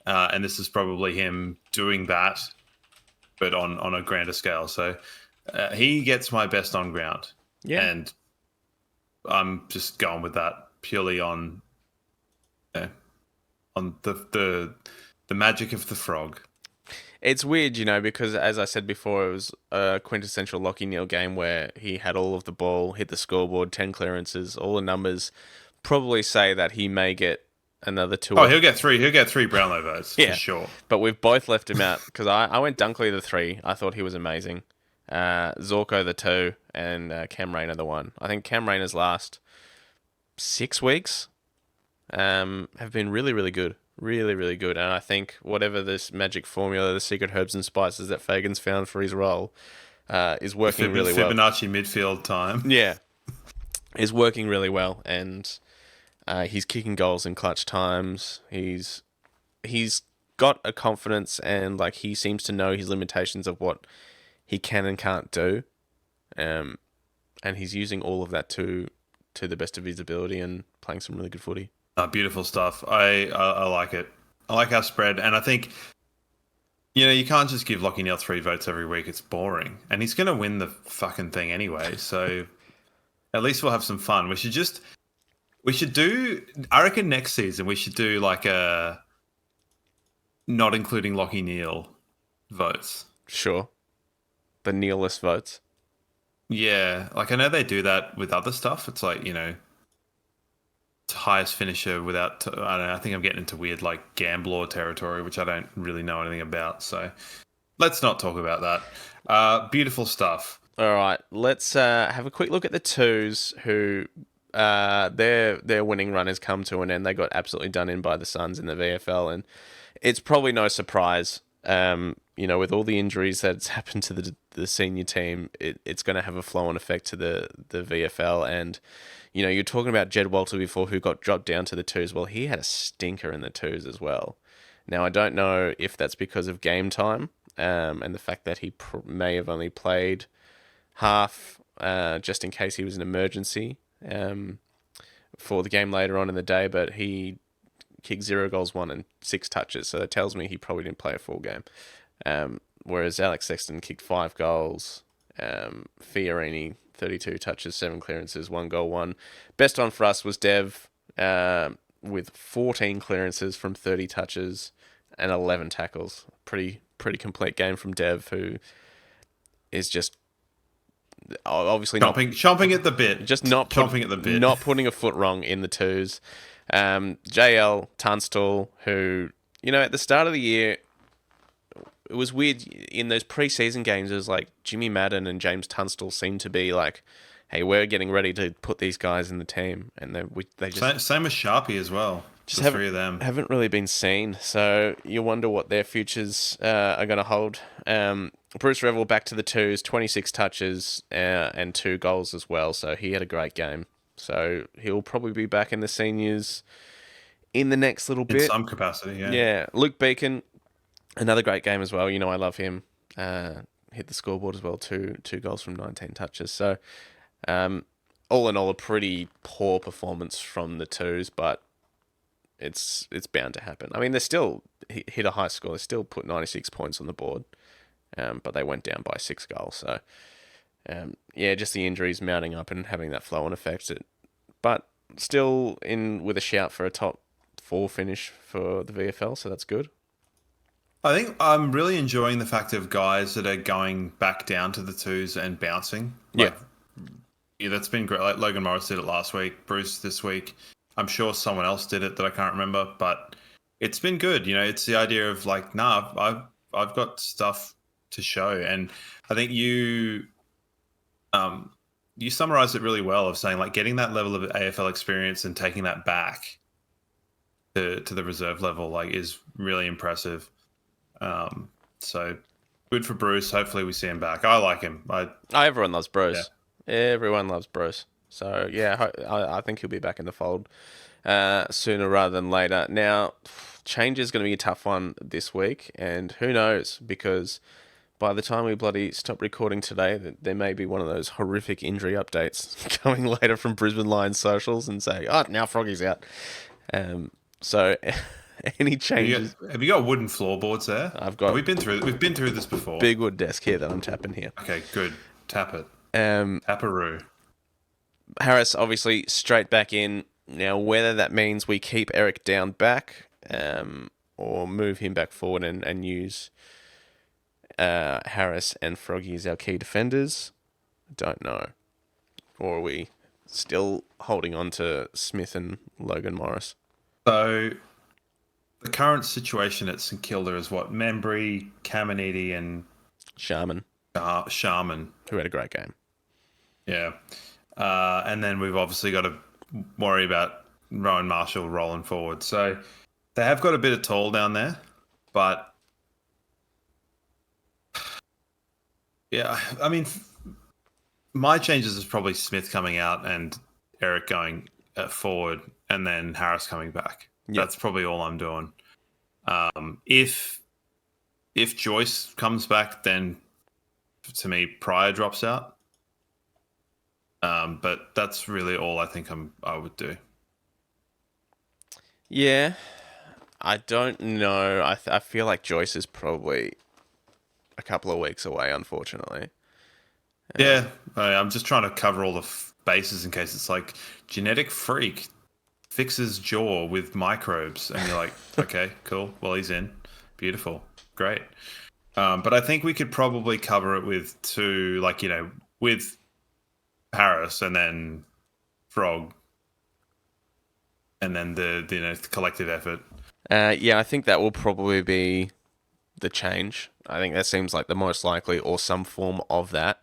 S5: and this is probably him doing that, but on a grander scale. So he gets my best on ground, and I'm just going with that purely on the magic of the frog.
S4: It's weird, because as I said before, it was a quintessential Lachie Neale game where he had all of the ball, hit the scoreboard, 10 clearances, all the numbers probably say that he may get another 2.
S5: Oh, he'll get 3. He'll get 3 Brownlow votes for sure.
S4: But we've both left him out because I went Dunkley the 3. I thought he was amazing. Zorko the 2 and Cam Rayner the 1. I think Cam Rayner's last 6 weeks have been really, really good. Really, really good. And I think whatever this magic formula, the secret herbs and spices that Fagan's found for his role is working really well.
S5: Fibonacci midfield time.
S4: Yeah. Is working really well. And he's kicking goals in clutch times. He's got a confidence, and like he seems to know his limitations of what he can and can't do. And he's using all of that to the best of his ability and playing some really good footy.
S5: Beautiful stuff. I like it. I like our spread, and I think You can't just give Lachie Neale 3 votes every week. It's boring. And he's going to win the fucking thing anyway. So at least we'll have some fun. We should do, I reckon next season we should do like a not including Lachie Neale votes.
S4: Sure. The Neil-less votes.
S5: Yeah. Like I know they do that with other stuff. It's like, highest finisher without, I don't know, I think I'm getting into weird like gambler territory, which I don't really know anything about. So let's not talk about that. Beautiful stuff.
S4: All right, let's have a quick look at the twos who their winning run has come to an end. They got absolutely done in by the Suns in the VFL, and it's probably no surprise. With all the injuries that's happened to the senior team, it's going to have a flow-on effect to the VFL. And you're talking about Jed Walter before, who got dropped down to the twos. Well, he had a stinker in the twos as well. Now, I don't know if that's because of game time and the fact that he may have only played half just in case he was an emergency for the game later on in the day, but he kicked 0 goals, 1 and 6 touches, so that tells me he probably didn't play a full game. Whereas Alex Sexton kicked 5 goals, Fiorini 32 touches, 7 clearances, 1 goal, 1. Best on for us was Dev with 14 clearances from 30 touches and 11 tackles. Pretty complete game from Dev, who is just obviously
S5: chomping at the bit.
S4: Just
S5: chomping at the bit.
S4: Not putting a foot wrong in the twos. JL Tunstall, who, at the start of the year, it was weird in those preseason games. It was like Jimmy Madden and James Tunstall seemed to be like, hey, we're getting ready to put these guys in the team. And they just...
S5: Same as Sharpie as well.
S4: Just
S5: the 3 of them.
S4: Haven't really been seen. So you wonder what their futures are going to hold. Bruce Revel back to the twos, 26 touches and 2 goals as well. So he had a great game. So he'll probably be back in the seniors in the next little bit.
S5: In some capacity, yeah.
S4: Yeah. Luke Beacon, another great game as well. I love him. Hit the scoreboard as well, 2 goals from 19 touches. So all in all, a pretty poor performance from the twos, but it's bound to happen. I mean, they still hit a high score. They still put 96 points on the board, but they went down by 6 goals. So, just the injuries mounting up and having that flow-on effect. But still in with a shout for a top 4 finish for the VFL, so that's good.
S5: I think I'm really enjoying the fact of guys that are going back down to the twos and bouncing. Yeah, that's been great. Like Logan Morris did it last week, Bruce this week. I'm sure someone else did it that I can't remember, but it's been good. It's the idea of like, nah, I've got stuff to show, and I think you summarized it really well of saying like getting that level of AFL experience and taking that back to the reserve level like is really impressive. So good for Bruce. Hopefully we see him back. I like him.
S4: Everyone loves Bruce. Yeah. Everyone loves Bruce. So, yeah, I think he'll be back in the fold sooner rather than later. Now, change is going to be a tough one this week, and who knows, because by the time we bloody stop recording today, there may be one of those horrific injury updates coming later from Brisbane Lions socials and say, now Froggy's out. So, any changes?
S5: Have you got wooden floorboards there?
S4: I've got.
S5: We've been through this before.
S4: Big wood desk here that I'm tapping here.
S5: Okay, good. Tap it. Taparoo.
S4: Harris obviously straight back in. Now, whether that means we keep Eric down back or move him back forward and use Harris and Froggy as our key defenders, I don't know. Or are we still holding on to Smith and Logan Morris?
S5: So, the current situation at St Kilda is what? Membry, Caminiti and...
S4: Sharman.
S5: Sharman.
S4: Who had a great game.
S5: Yeah. And then we've obviously got to worry about Rowan Marshall rolling forward. So they have got a bit of tall down there, but yeah, I mean, my changes is probably Smith coming out and Eric going forward and then Harris coming back. Yep. That's probably all I'm doing. If Joyce comes back, then to me, Pryor drops out. But that's really all I think I would do.
S4: Yeah. I don't know. I feel like Joyce is probably a couple of weeks away, unfortunately.
S5: Yeah, I'm just trying to cover all the bases in case it's like genetic freak fixes jaw with microbes, and you're like, okay, cool. Well, he's in. Beautiful, great. But I think we could probably cover it with two, like, with Harris and then Frog, and then the collective effort.
S4: Yeah, I think that will probably be the change. I think that seems like the most likely, or some form of that.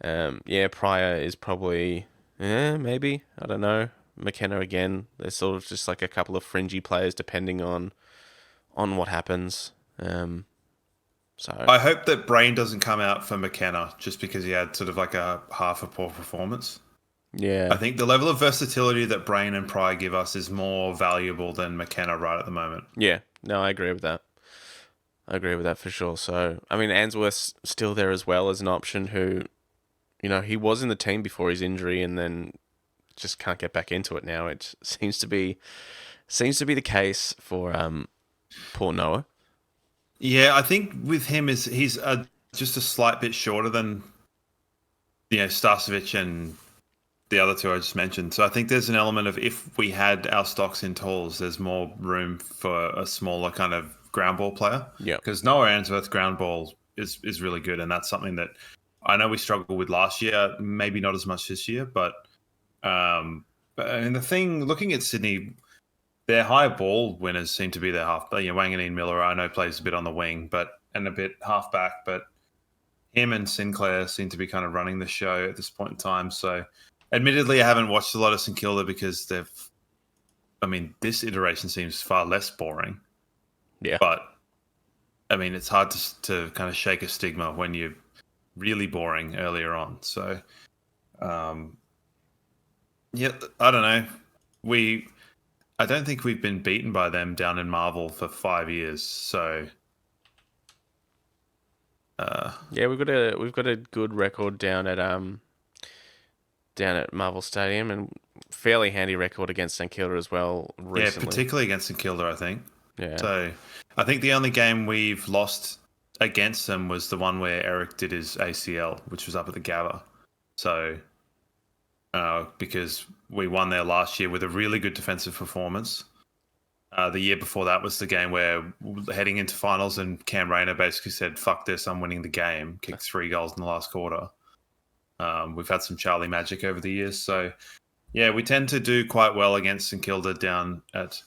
S4: Yeah, Pryor is probably, maybe, I don't know. McKenna again. There's sort of just like a couple of fringy players depending on what happens. So
S5: I hope that Brain doesn't come out for McKenna just because he had sort of like a half a poor performance.
S4: yeah,
S5: I think the level of versatility that Brain and Pryor give us is more valuable than McKenna right at the moment.
S4: yeah. No, I agree with that. I agree with that for sure. So, I mean, Answorth's still there as well as an option who, he was in the team before his injury and then just can't get back into it now. It seems to be the case for poor Noah.
S5: Yeah, I think with him he's just a slight bit shorter than Starcevic and the other two I just mentioned. So I think there's an element of, if we had our stocks in talls, there's more room for a smaller kind of ground ball player.
S4: Yeah,
S5: because Noah Answorth ground ball is really good, and that's something that I know we struggled with last year. Maybe not as much this year, but and the thing, looking at Sydney, their high ball winners seem to be their half. Wanganeen Miller, I know, plays a bit on the wing, and a bit half back, but him and Sinclair seem to be kind of running the show at this point in time. So, admittedly, I haven't watched a lot of St Kilda because this iteration seems far less boring.
S4: Yeah,
S5: but it's hard to kind of shake a stigma when you're really boring earlier on. So, yeah, I don't know. I don't think we've been beaten by them down in Marvel for 5 years. So,
S4: yeah, we've got a good record down at Marvel Stadium, and fairly handy record against St Kilda as well recently.
S5: Yeah, particularly against St Kilda, I think.
S4: Yeah.
S5: So, I think the only game we've lost against them was the one where Eric did his ACL, which was up at the Gabba. So, because we won there last year with a really good defensive performance. The year before that was the game where, heading into finals, and Cam Rayner basically said, "Fuck this, I'm winning the game." Kicked 3 goals in the last quarter. We've had some Charlie magic over the years. So, yeah, we tend to do quite well against St Kilda down at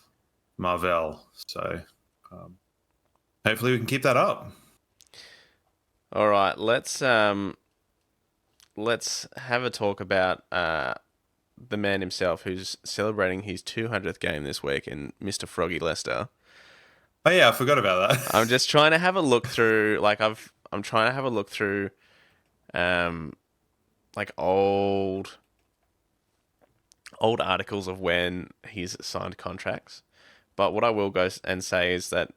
S5: Marvel. So, hopefully we can keep that up.
S4: All right, let's have a talk about the man himself, who's celebrating his 200th game this week, and Mr. Froggy Lester.
S5: Oh yeah, I forgot about that.
S4: I'm just trying to have a look through, I'm trying to have a look through, old articles of when he's signed contracts. But what I will go and say is that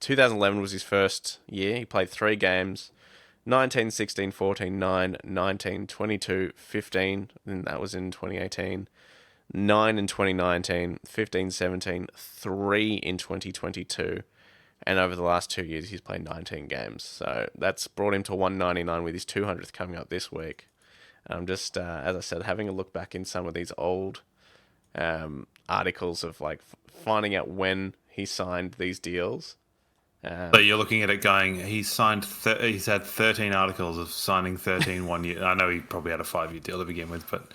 S4: 2011 was his first year. He played 3 games. 19, 16, 14, 9, 19, 22, 15, and that was in 2018. 9 in 2019, 15, 17, 3 in 2022. And over the last 2 years, he's played 19 games. So that's brought him to 199 with his 200th coming up this week. I'm just, as I said, having a look back in some of these old articles of finding out when he signed these deals.
S5: So you're looking at it going, he's had 13 articles of signing 13 1 year. I know he probably had a 5-year deal to begin with, but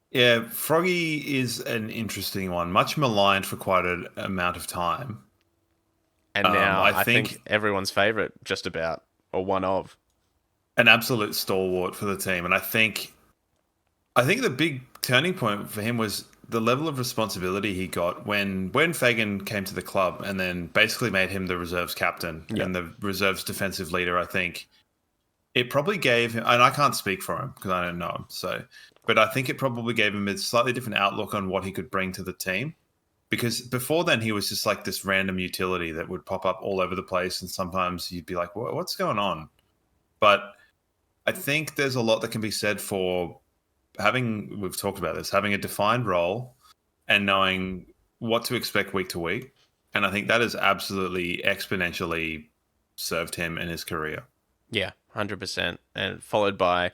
S5: yeah, Froggy is an interesting one, much maligned for quite an amount of time.
S4: And now I think everyone's favourite, just about, or one of.
S5: An absolute stalwart for the team. And I think the big turning point for him was the level of responsibility he got when Fagan came to the club and then basically made him the reserves captain and the reserves defensive leader. I think it probably gave him, and I can't speak for him because I don't know him, but I think it probably gave him a slightly different outlook on what he could bring to the team, because before then he was just like this random utility that would pop up all over the place, and sometimes you'd be like, what's going on? But I think there's a lot that can be said for we've talked about this, having a defined role and knowing what to expect week to week, And I think that has absolutely exponentially served him in his career.
S4: Yeah, 100%. And followed by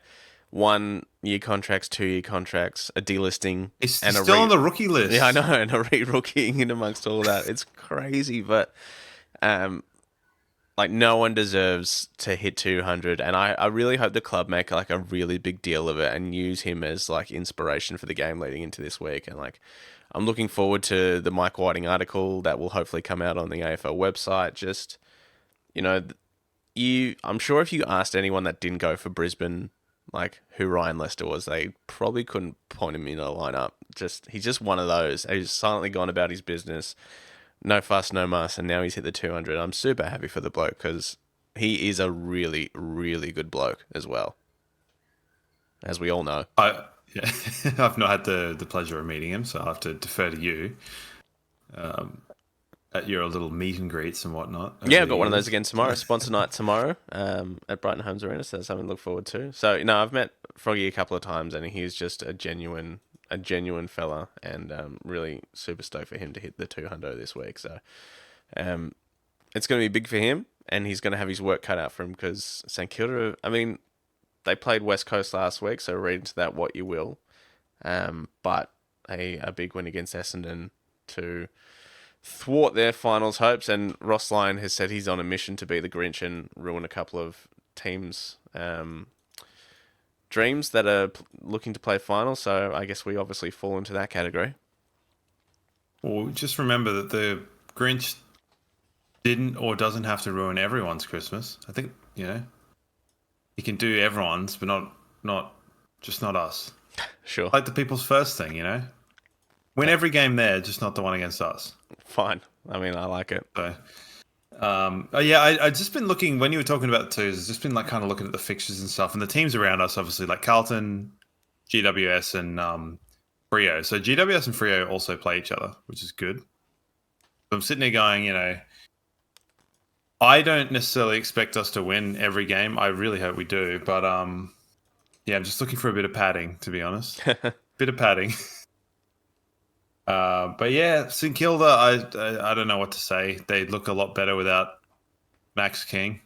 S4: 1-year contracts, 2-year contracts, a delisting.
S5: He's
S4: and
S5: still on the rookie list.
S4: Yeah, I know, and a re-rookieing in amongst all that. It's crazy, but like no one deserves to hit 200, and I really hope the club make like a really big deal of it and use him as like inspiration for the game leading into this week. And like I'm looking forward to the Mike Whiting article that will hopefully come out on the AFL website. Just, you know, I'm sure if you asked anyone that didn't go for Brisbane, like who Ryan Lester was, they probably couldn't point him in a lineup. He's just one of those. He's silently gone about his business, no fuss, no muss, and now he's hit the 200. I'm super happy for the bloke because he is a really, really good bloke as well, as we all know.
S5: I've not had the pleasure of meeting him, so I'll have to defer to you. At your little meet and greets and whatnot.
S4: Yeah, I've got one of those again tomorrow. Sponsor night tomorrow at Brighton Homes Arena, so that's something to look forward to. So, no, I've met Froggy a couple of times, and he's just a genuine fella, and really super stoked for him to hit the 200 this week. So, it's going to be big for him, and he's going to have his work cut out for him because St Kilda, I mean, they played West Coast last week, so read into that what you will. But a big win against Essendon to thwart their finals hopes, and Ross Lyon has said he's on a mission to be the Grinch and ruin a couple of teams' dreams that are looking to play finals. So I guess we obviously fall into that category.
S5: Well, just remember that the Grinch didn't or doesn't have to ruin everyone's Christmas. I think, he can do everyone's, but not us.
S4: Sure.
S5: Like the people's first thing, Win every game there, just not the one against us.
S4: Fine. I mean, I like it.
S5: So, I just been looking, when you were talking about the twos, I've just been like kind of looking at the fixtures and stuff, and the teams around us, obviously, like Carlton, GWS, and Freo. So GWS and Freo also play each other, which is good. So I'm sitting there going, I don't necessarily expect us to win every game. I really hope we do, but I'm just looking for a bit of padding, to be honest. Bit of padding. But yeah, St Kilda, I don't know what to say. They look a lot better without Max King.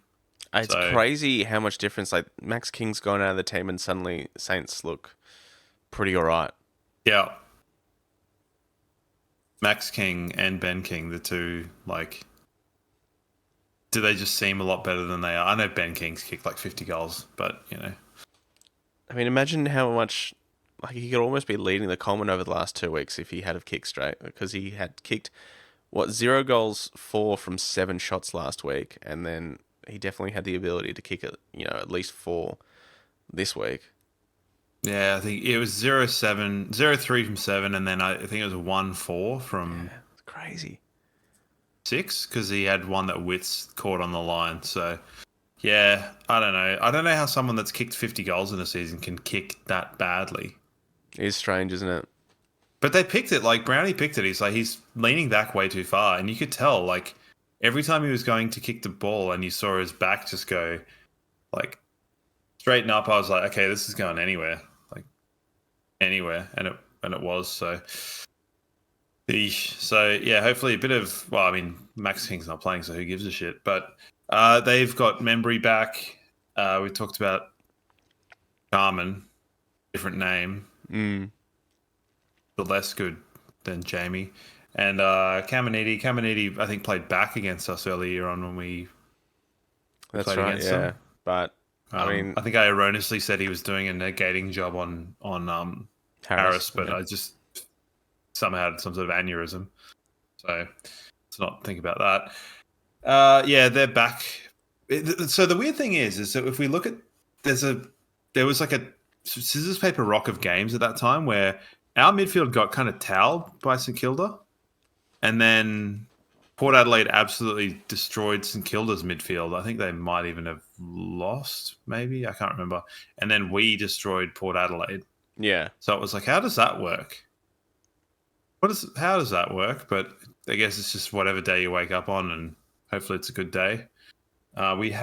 S4: It's crazy how much difference. Like Max King's gone out of the team, and suddenly Saints look pretty alright.
S5: Yeah, Max King and Ben King, the two, like, do they just seem a lot better than they are? I know Ben King's kicked like 50 goals, but
S4: I mean, imagine how much. Like, he could almost be leading the Coleman over the last 2 weeks if he had have kicked straight, because he had kicked, 0 goals, 4 from 7 shots last week, and then he definitely had the ability to kick it, at least 4 this week.
S5: Yeah, I think it was 0-7, 0-3 from 7, and then I think it was 1-4 from...
S4: Yeah, it's crazy.
S5: 6, because he had one that Witts caught on the line, so... Yeah, I don't know. I don't know how someone that's kicked 50 goals in a season can kick that badly.
S4: It is strange, isn't it?
S5: But they picked it, like Brownie picked it. He's leaning back way too far, and you could tell, like, every time he was going to kick the ball and you saw his back just go, like, straighten up, I was like, okay, this is going anywhere. Like, anywhere. And it was, so... So, yeah, hopefully a bit of... Well, I mean, Max King's not playing, so who gives a shit? But they've got Membry back. We talked about Carmen, different name. But less good than Jamie. And Caminiti, I think, played back against us earlier on when we
S4: played
S5: against them.
S4: But, I mean...
S5: I think I erroneously said he was doing a negating job on Harris, but I just somehow had some sort of aneurysm. So let's not think about that. They're back. So the weird thing is that if we look at... There was like a scissors, paper, rock of games at that time where our midfield got kind of towelled by St Kilda, and then Port Adelaide absolutely destroyed St Kilda's midfield. I think they might even have lost, maybe. I can't remember. And then we destroyed Port Adelaide.
S4: Yeah.
S5: So it was like, how does that work? How does that work? But I guess it's just whatever day you wake up on, and hopefully it's a good day. We've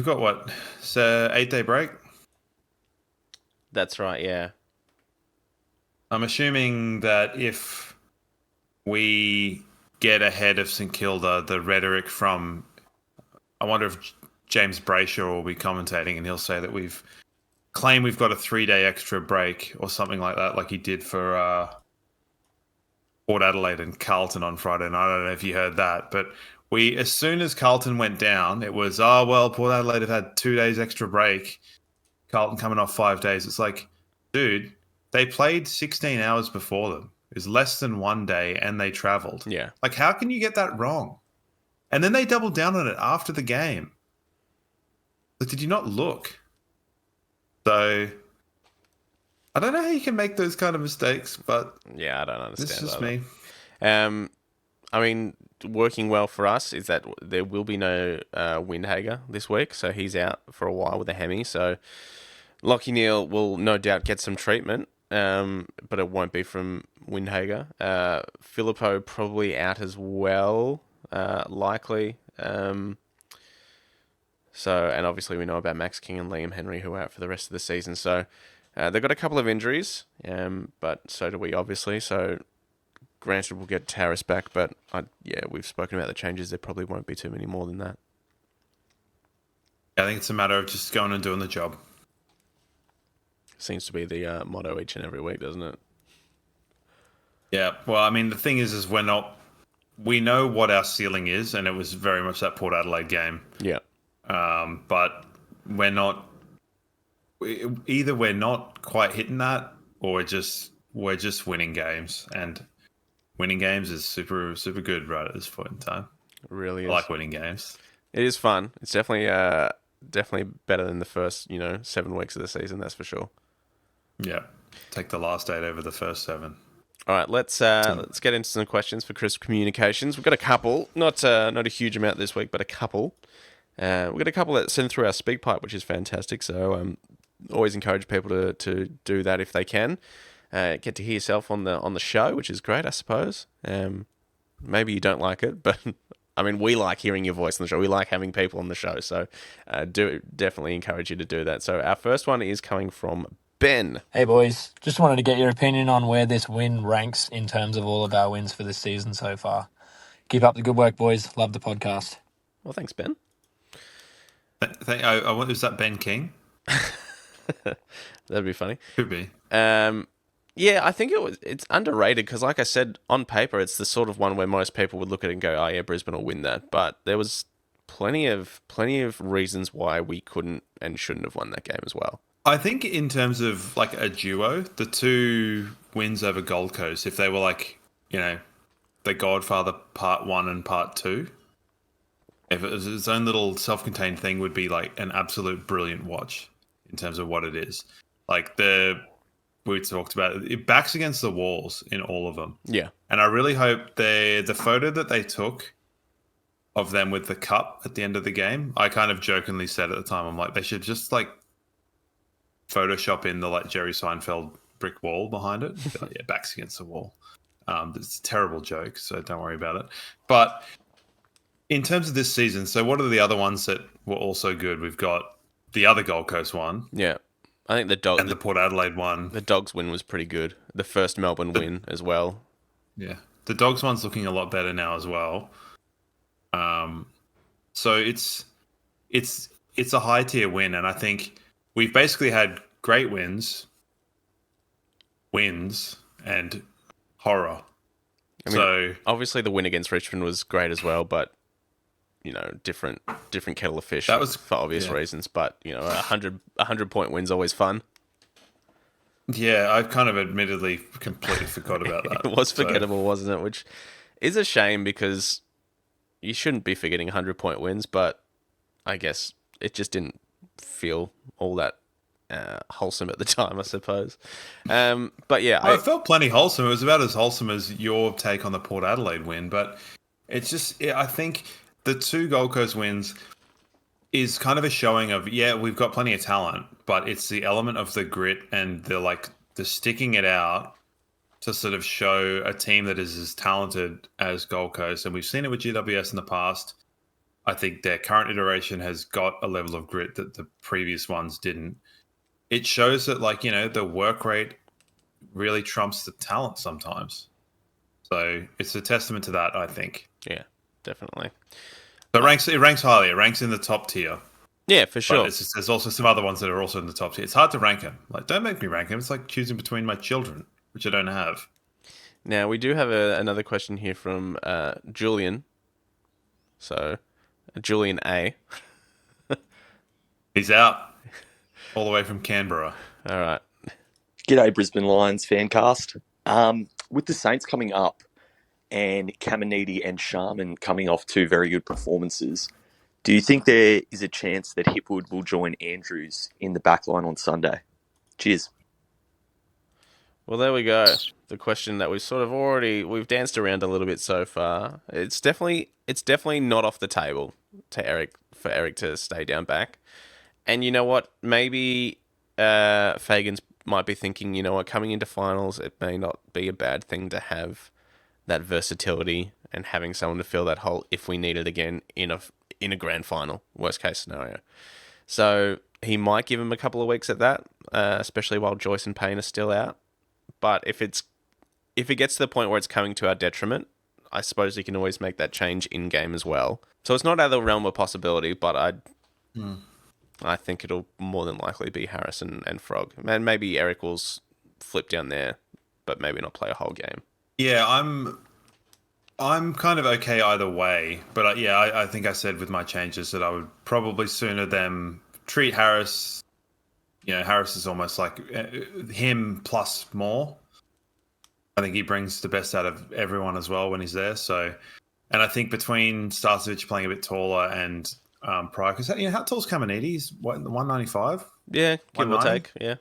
S5: got what? So 8-day break?
S4: That's right, yeah.
S5: I'm assuming that if we get ahead of St Kilda, the rhetoric from, I wonder if James Brayshaw will be commentating and he'll say that we've got a 3-day extra break or something like that, like he did for Port Adelaide and Carlton on Friday night. I don't know if you heard that, but as soon as Carlton went down, it was, Port Adelaide have had 2 days extra break. Carlton coming off 5 days. It's like, dude, they played 16 hours before them. It was less than 1 day and they travelled.
S4: Yeah.
S5: Like, how can you get that wrong? And then they doubled down on it after the game. Like, did you not look? So, I don't know how you can make those kind of mistakes, but
S4: yeah, I don't understand.
S5: This is just me.
S4: I mean, working well for us is that there will be no Windhager this week, so he's out for a while with a hemi. So Lockie Neal will no doubt get some treatment, but it won't be from Windhager. Filippo probably out as well, likely. So, and obviously we know about Max King and Liam Henry who are out for the rest of the season. So they've got a couple of injuries, but so do we, obviously. So granted, we'll get Taris back, but we've spoken about the changes. There probably won't be too many more than that.
S5: I think it's a matter of just going and doing the job.
S4: Seems to be the motto each and every week, doesn't it?
S5: Yeah. Well, I mean, the thing is we know what our ceiling is, and it was very much that Port Adelaide game.
S4: Yeah.
S5: But we're not quite hitting that, or we're just winning games, and winning games is super, super good right at this point in time.
S4: It really is.
S5: I like winning games.
S4: It is fun. It's definitely better than the first 7 weeks of the season. That's for sure.
S5: Yeah, take the last 8 over the first 7.
S4: All right, let's get into some questions for Crisp Communications. We've got a couple, not a huge amount this week, but a couple. We've got a couple that send through our SpeakPipe, which is fantastic. So always encourage people to do that if they can. Get to hear yourself on the show, which is great, I suppose. Maybe you don't like it, but I mean, we like hearing your voice on the show. We like having people on the show, so do definitely encourage you to do that. So our first one is coming from Ben.
S3: Hey boys, just wanted to get your opinion on where this win ranks in terms of all of our wins for this season so far. Keep up the good work, boys. Love the podcast.
S4: Well, thanks, Ben.
S5: Was that Ben King?
S4: That'd be funny.
S5: Could be.
S4: Yeah, I think it's underrated because, like I said, on paper, it's the sort of one where most people would look at it and go, "Oh yeah, Brisbane will win that." But there was plenty of reasons why we couldn't and shouldn't have won that game as well.
S5: I think in terms of like a duo, the 2 wins over Gold Coast, if they were like, the Godfather Part 1 and Part 2, if it was its own little self-contained thing, would be like an absolute brilliant watch in terms of what it is. Like we talked about it backs against the walls in all of them.
S4: Yeah.
S5: And I really hope the photo that they took of them with the cup at the end of the game, I kind of jokingly said at the time, I'm like, they should just like Photoshop in the like Jerry Seinfeld brick wall behind it. Like, yeah, backs against the wall. It's a terrible joke, so don't worry about it. But in terms of this season, so what are the other ones that were also good? We've got the other Gold Coast one.
S4: Yeah. I think the
S5: Port Adelaide one.
S4: The Dogs win was pretty good. The first Melbourne win as well.
S5: Yeah. The Dogs one's looking a lot better now as well. So it's a high tier win, and I think we've basically had great wins, and horror.
S4: I mean, obviously the win against Richmond was great as well, but different kettle of fish.
S5: That was
S4: for obvious reasons. But 100 point win's always fun.
S5: Yeah, I kind of admittedly completely forgot about that.
S4: It was forgettable, wasn't it? Which is a shame because you shouldn't be forgetting 100 point wins, but I guess it just didn't feel all that wholesome at the time, I suppose. But yeah,
S5: it felt plenty wholesome. It was about as wholesome as your take on the Port Adelaide win, but it's just, I think the 2 Gold Coast wins is kind of a showing of, we've got plenty of talent, but it's the element of the grit and the sticking it out to sort of show a team that is as talented as Gold Coast. And we've seen it with GWS in the past. I think their current iteration has got a level of grit that the previous ones didn't. It shows that, the work rate really trumps the talent sometimes. So it's a testament to that, I think.
S4: Yeah, definitely.
S5: But it ranks highly. It ranks in the top tier.
S4: Yeah, for sure.
S5: But there's also some other ones that are also in the top tier. It's hard to rank them. Like, don't make me rank them. It's like choosing between my children, which I don't have.
S4: Now, we do have another question here from Julian. So, Julian A.
S5: He's out all the way from Canberra.
S4: All right.
S6: G'day, Brisbane Lions fancast. With the Saints coming up and Caminiti and Sharman coming off two very good performances, do you think there is a chance that Hipwood will join Andrews in the backline on Sunday? Cheers.
S4: Well, there we go. The question that we've danced around a little bit so far. It's definitely not off the table for Eric to stay down back. And you know what? Maybe Fagans might be thinking, you know what, coming into finals, it may not be a bad thing to have that versatility and having someone to fill that hole if we need it again in a grand final, worst case scenario. So he might give him a couple of weeks at that, especially while Joyce and Payne are still out. But if it gets to the point where it's coming to our detriment, I suppose he can always make that change in game as well. So it's not out of the realm of possibility, but I think it'll more than likely be Harris and Frog. And maybe Eric will flip down there, but maybe not play a whole game.
S5: Yeah, I'm kind of okay either way. But I think I said with my changes that I would probably sooner them treat Harris. You know, Harris is almost like him plus more. I think he brings the best out of everyone as well when he's there. So, and I think between Starcevich playing a bit taller and Pryor, because how tall's Caminiti? He's 195.
S4: Yeah, give or take. Yeah,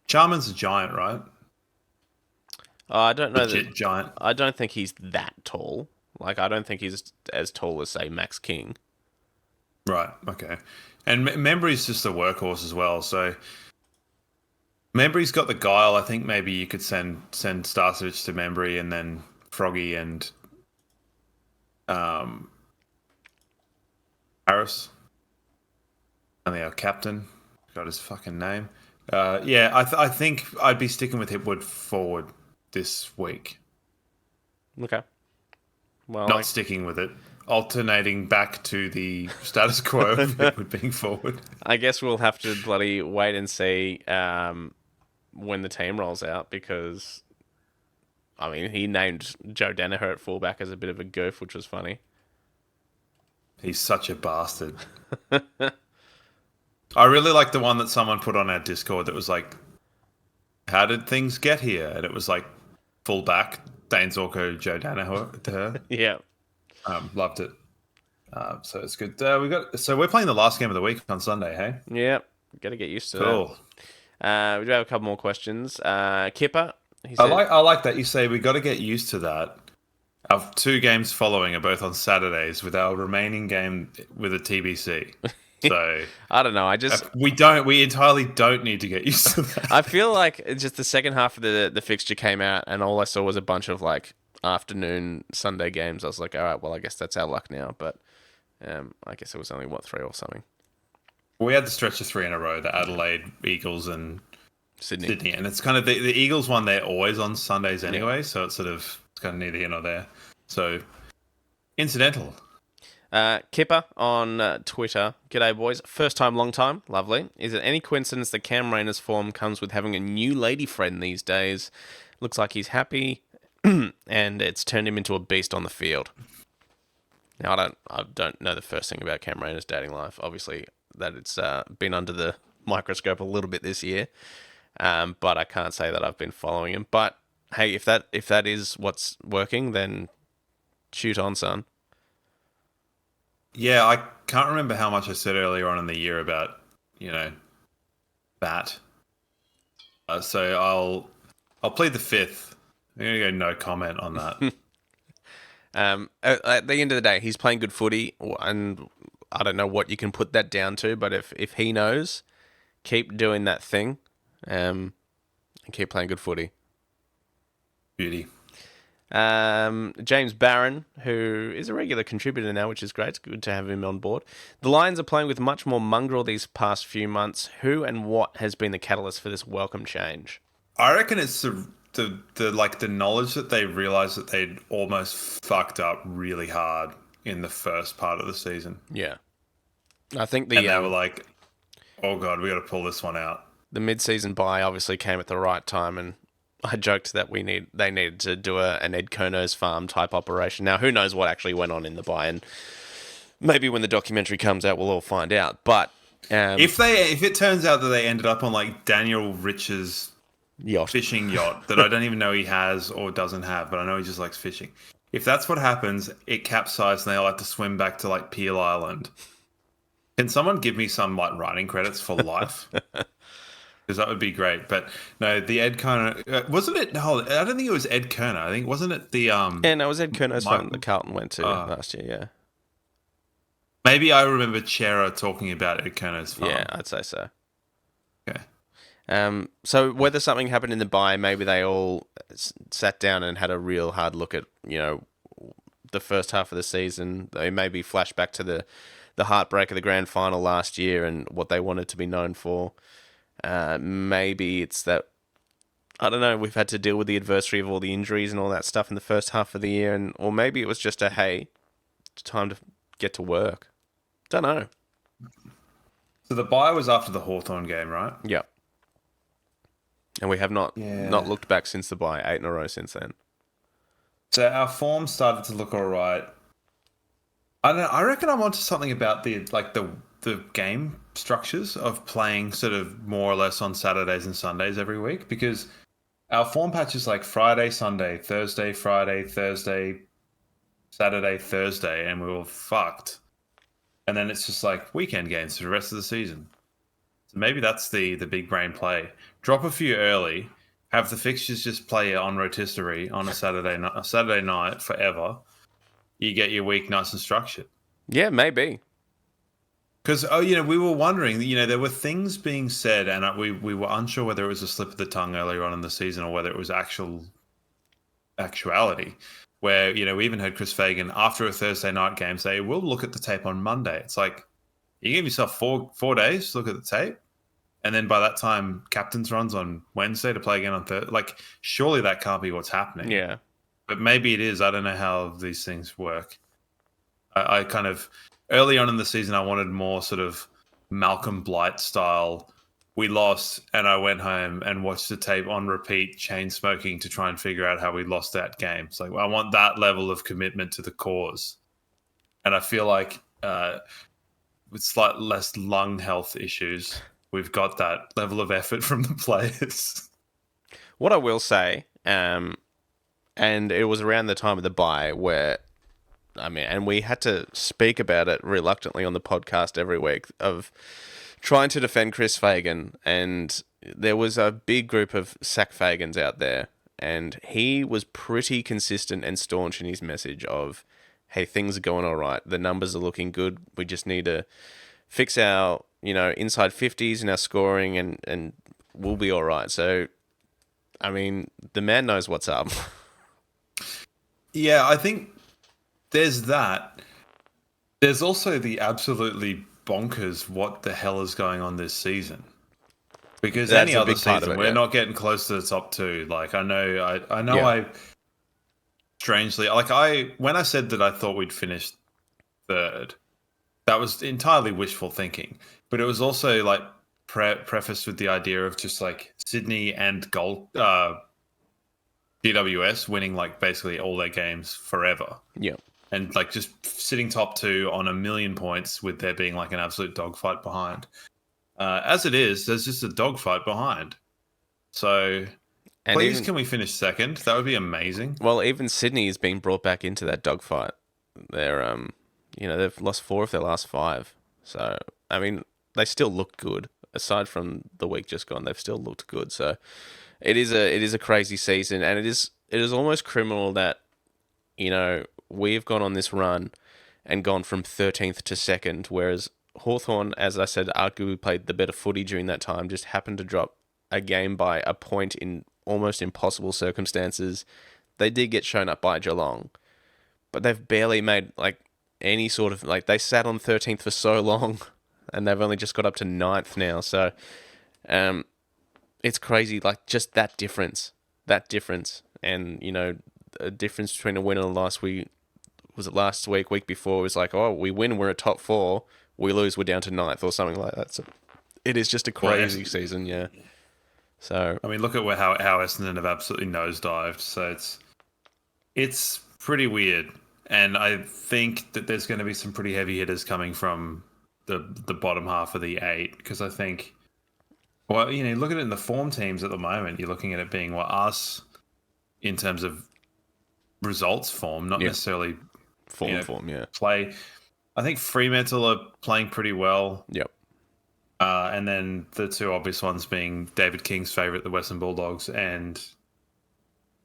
S5: Charman's a giant, right?
S4: I don't know.
S5: Legit giant.
S4: I don't think he's that tall. Like, I don't think he's as tall as, say, Max King.
S5: Right. Okay. And Membry's just a workhorse as well. So Membry's got the guile. I think maybe you could send Starcevich to Membry and then Froggy and Harris. And our captain. Got his fucking name. I think I'd be sticking with Hipwood forward this week.
S4: Okay. Well,
S5: Not sticking with it. Alternating back to the status quo of Hipwood being forward.
S4: I guess we'll have to bloody wait and see when the team rolls out, because, I mean, he named Joe Danaher at fullback as a bit of a goof, which was funny.
S5: He's such a bastard. I really like the one that someone put on our Discord that was like, how did things get here? And it was like, fullback, Dane Zorko, Joe Danaher.
S4: Yeah.
S5: Loved it. So it's good. So we're playing the last game of the week on Sunday, hey?
S4: Yeah. Got to get used to
S5: cool.
S4: that. We do have a couple more questions. Kipper.
S5: I like that you say we got to get used to that. Our two games following are both on Saturdays, with our remaining game with a TBC. So
S4: I don't know.
S5: We entirely don't need to get used to that.
S4: I feel like it's just the second half of the fixture came out, and all I saw was a bunch of like afternoon Sunday games. I was like, all right, well, I guess that's our luck now. But I guess it was only 3 or something.
S5: We had the stretch of 3 in a row: the Adelaide Eagles and Sydney, and it's kind of the Eagles one. They're always on Sundays anyway, so it's kind of neither here nor there. So incidental.
S4: Kipper on Twitter. G'day, boys. First time, long time. Lovely. Is it any coincidence that Cam Rayner's form comes with having a new lady friend these days? Looks like he's happy, and it's turned him into a beast on the field. Now, I don't know the first thing about Cam Rayner's dating life. Obviously, that it's been under the microscope a little bit this year, but I can't say that I've been following him. But hey, if that is what's working, then shoot on, son.
S5: Yeah, I can't remember how much I said earlier on in the year about, that. So I'll plead the fifth. I'm going to go no comment on that.
S4: At the end of the day, he's playing good footy, and I don't know what you can put that down to, but if he knows, keep doing that thing, and keep playing good footy.
S5: Beauty.
S4: James Barron, who is a regular contributor now, which is great. It's good to have him on board. The Lions are playing with much more mongrel these past few months. Who and what has been the catalyst for this welcome change?
S5: I reckon it's the the knowledge that they realized that they'd almost fucked up really hard in the first part of the season.
S4: Yeah. I think
S5: And they were like, oh God, we got to pull this one out.
S4: The mid-season bye obviously came at the right time, and I joked that they needed to do an Ed Kerno's farm type operation. Now, who knows what actually went on in the bye, and maybe when the documentary comes out, we'll all find out. But
S5: if it turns out that they ended up on like Daniel Rich's fishing yacht that I don't even know he has or doesn't have, but I know he just likes fishing. If that's what happens, it capsized and they'll have to swim back to like Peel Island. Can someone give me some like writing credits for life? Because that would be great. But no, the Ed Kerno wasn't it? No, I don't think it was Ed Kerno. I think wasn't it the
S4: Yeah, no, it was Ed Kerno's farm that Carlton went to last year. Yeah.
S5: Maybe I remember Chera talking about Ed Kerno's farm.
S4: Yeah, I'd say so.
S5: Okay.
S4: So whether something happened in the bye, maybe they all sat down and had a real hard look at, the first half of the season. They maybe flash back to the heartbreak of the grand final last year and what they wanted to be known for. Maybe it's that, I don't know, we've had to deal with the adversary of all the injuries and all that stuff in the first half of the year, or maybe it was just hey, it's time to get to work. Don't know.
S5: So the bye was after the Hawthorn game, right?
S4: Yep. And we have not looked back since the bye, 8 in a row since then.
S5: So our form started to look all right. I don't know. I reckon I'm onto something about the game structures of playing sort of more or less on Saturdays and Sundays every week, because our form patch is like Friday, Sunday, Thursday, Friday, Thursday, Saturday, Thursday, and we were fucked. And then it's just like weekend games for the rest of the season. So maybe that's the big brain play. Drop a few early, have the fixtures just play on rotisserie on a Saturday night forever. You get your week nice and structured.
S4: Yeah, maybe.
S5: Because, we were wondering, there were things being said, and we were unsure whether it was a slip of the tongue earlier on in the season or whether it was actuality. Where, we even heard Chris Fagan after a Thursday night game say, we'll look at the tape on Monday. It's like, you give yourself four days to look at the tape. And then by that time, captain's runs on Wednesday to play again on Thursday. Like, surely that can't be what's happening.
S4: Yeah.
S5: But maybe it is. I don't know how these things work. I kind of, early on in the season, I wanted more sort of Malcolm Blight style. We lost, and I went home and watched the tape on repeat, chain smoking, to try and figure out how we lost that game. It's like, I want that level of commitment to the cause. And I feel like with slightly less lung health issues, we've got that level of effort from the players.
S4: What I will say, and it was around the time of the bye where, and we had to speak about it reluctantly on the podcast every week, of trying to defend Chris Fagan, and there was a big group of sack Fagans out there, and he was pretty consistent and staunch in his message of, hey, things are going all right, the numbers are looking good, we just need to fix our, inside 50s in our scoring, and we'll be all right. So, the man knows what's up.
S5: Yeah, I think there's that. There's also the absolutely bonkers what the hell is going on this season. Because
S4: That's
S5: any
S4: a
S5: other
S4: big part of
S5: season,
S4: it,
S5: we're not getting close to the top two. Like, I strangely, when I said that I thought we'd finish third, that was entirely wishful thinking. But it was also like prefaced with the idea of just like Sydney and GWS winning like basically all their games forever.
S4: Yeah.
S5: And like just sitting top two on 1,000,000 points with there being like an absolute dogfight behind. As it is, there's just a dogfight behind. So please, can we finish second? That would be amazing.
S4: Well, even Sydney is being brought back into that dogfight. They're, they've lost 4 of their last 5. So, they still look good. Aside from the week just gone, they've still looked good. So, it is a crazy season, and it is almost criminal that, we've gone on this run and gone from 13th to 2nd, whereas Hawthorn, as I said, arguably played the better footy during that time, just happened to drop a game by a point in almost impossible circumstances. They did get shown up by Geelong, but they've barely made any sort of they sat on 13th for so long, and they've only just got up to 9th now. So, it's crazy, just that difference that difference. And, a difference between a win and a loss, last week before, it was like, oh, we win, we're a top 4. We lose, we're down to 9th or something like that. So it is just a crazy season, yeah. So
S5: I mean, look at how Essendon have absolutely nosedived. So it's pretty weird. And I think that there's going to be some pretty heavy hitters coming from the bottom half of the 8, because I think, well, look at it in the form teams at the moment. You're looking at it being us in terms of results form, not necessarily
S4: form, yeah.
S5: Play. I think Fremantle are playing pretty well.
S4: Yep.
S5: And then the two obvious ones being David King's favourite, the Western Bulldogs, and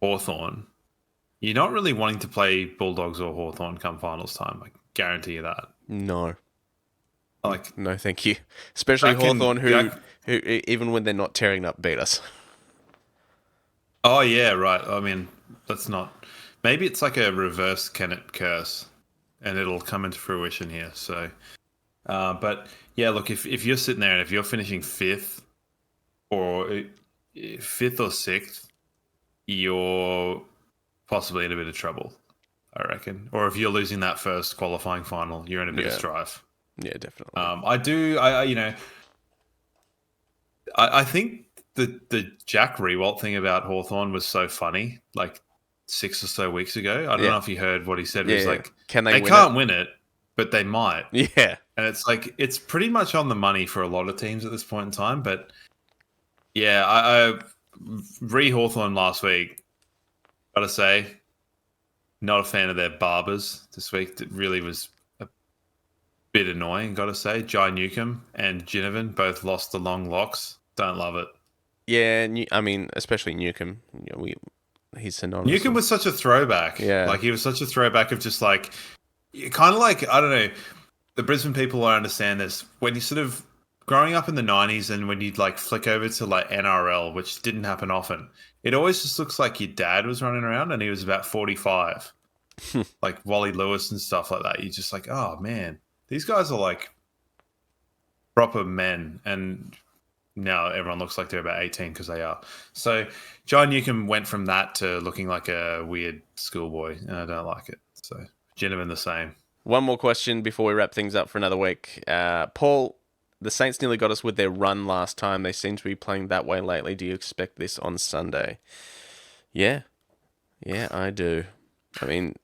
S5: Hawthorn. You're not really wanting to play Bulldogs or Hawthorn come finals time. I guarantee you that.
S4: No.
S5: No,
S4: thank you. Especially Hawthorn, who even when they're not tearing up, beat us.
S5: Oh, yeah, right. I mean, let's not... Maybe it's like a reverse Kennett curse, and it'll come into fruition here. So, but yeah, look, if you're sitting there and if you're finishing 5th or 6th, you're possibly in a bit of trouble, I reckon. Or if you're losing that first qualifying final, you're in a bit of strife.
S4: Yeah, definitely.
S5: I think the Jack Rewalt thing about Hawthorn was so funny, like 6 or so weeks ago. I don't know if you heard what he said. It was like, they can't win it, but they might.
S4: Yeah.
S5: And it's like, it's pretty much on the money for a lot of teams at this point in time. But yeah, I Hawthorn last week, gotta say, not a fan of their barbers this week. It really was a bit annoying, gotta say. Jai Newcomb and Ginnivan both lost the long locks. Don't love it.
S4: Yeah, I mean, especially Newcomb. He's synonymous.
S5: Newcomb was such a throwback.
S4: Yeah.
S5: Like, he was such a throwback of just like, kind of like, I don't know, the Brisbane people will understand this. When you sort of, growing up in the 90s and when you'd like flick over to like NRL, which didn't happen often, it always just looks like your dad was running around and he was about 45. Like Wally Lewis and stuff like that. You're just like, oh man, these guys are like proper men. And now everyone looks like they're about 18 because they are. So John Newcomb went from that to looking like a weird schoolboy, and I don't like it. So Ginnivan the same.
S4: One more question before we wrap things up for another week. Paul, the Saints nearly got us with their run last time. They seem to be playing that way lately. Do you expect this on Sunday? Yeah. Yeah, I do. I mean,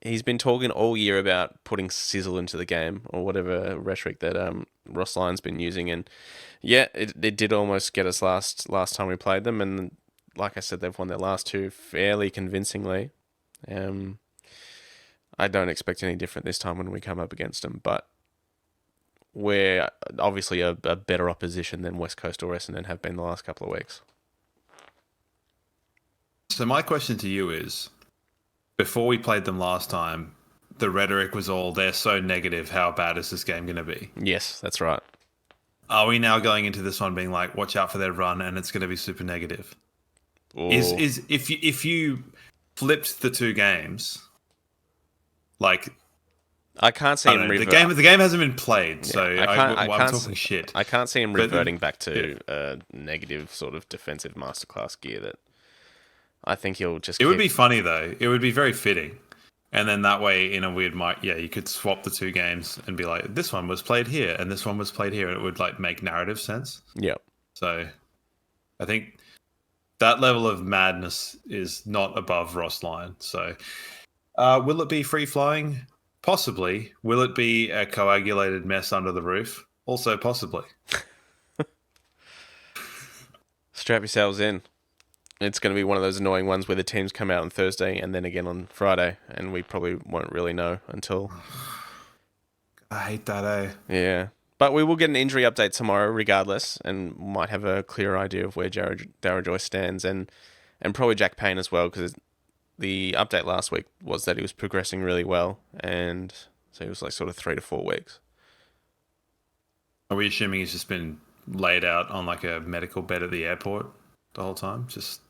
S4: he's been talking all year about putting sizzle into the game, or whatever rhetoric that Ross Lyon's been using, and yeah, it did almost get us last time we played them, and like I said, they've won their last 2 fairly convincingly. I don't expect any different this time when we come up against them, but we're obviously a better opposition than West Coast or Essendon have been the last couple of weeks.
S5: So my question to you is, before we played them last time, the rhetoric was all, they're so negative, how bad is this game going to be?
S4: Yes, that's right.
S5: Are we now going into this one being like, watch out for their run and it's going to be super negative?
S4: Ooh.
S5: Is if you flipped the 2 games, like,
S4: I can't see him
S5: the game hasn't been played, so I'm talking shit.
S4: I can't see him reverting back to a negative sort of defensive masterclass gear. That I think he'll just.
S5: It would be funny though. It would be very fitting, and then that way, in a weird mic, you could swap the 2 games and be like, this one was played here and this one was played here, and it would like make narrative sense.
S4: Yeah.
S5: So, I think that level of madness is not above Ross Lyon. So, will it be free flying? Possibly. Will it be a coagulated mess under the roof? Also, possibly.
S4: Strap yourselves in. It's going to be one of those annoying ones where the teams come out on Thursday and then again on Friday, and we probably won't really know until...
S5: I hate that, eh?
S4: Yeah. But we will get an injury update tomorrow regardless, and might have a clearer idea of where Darragh Joyce stands, and probably Jack Payne as well, because the update last week was that he was progressing really well, and so he was like sort of 3 to 4 weeks.
S5: Are we assuming he's just been laid out on like a medical bed at the airport the whole time, just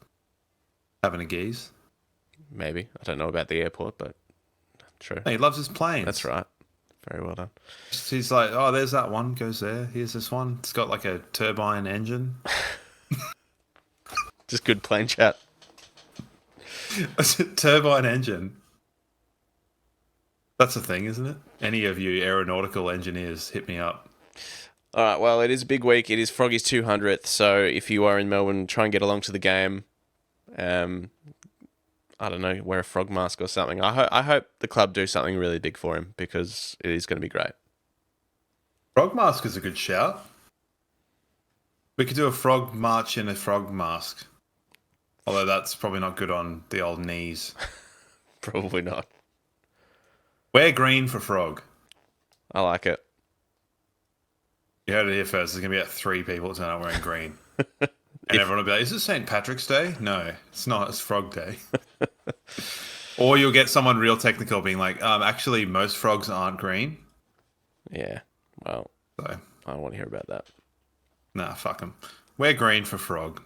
S5: having a geeze?
S4: Maybe. I don't know about the airport, but true.
S5: He loves his planes.
S4: That's right. Very well done.
S5: He's like, oh, there's that one, goes there. Here's this one. It's got like a turbine engine.
S4: Just good plane chat.
S5: It's a turbine engine. That's a thing, isn't it? Any of you aeronautical engineers, hit me up.
S4: All right, well, it is a big week. It is Froggy's 200th, so if you are in Melbourne, try and get along to the game. I don't know, wear a frog mask or something. I hope the club do something really big for him because it is going to be great.
S5: Frog mask is a good shout. We could do a frog march in a frog mask. Although that's probably not good on the old knees.
S4: Probably not.
S5: Wear green for frog.
S4: I like it.
S5: You heard it here first. There's going to be about 3 people turn up wearing green. And everyone will be like, is it St. Patrick's Day? No, it's not. It's Frog Day. Or you'll get someone real technical being like, actually, most frogs aren't green.
S4: Yeah, well,
S5: So,
S4: I don't want to hear about that.
S5: nah, fuck them. Wear green for frog.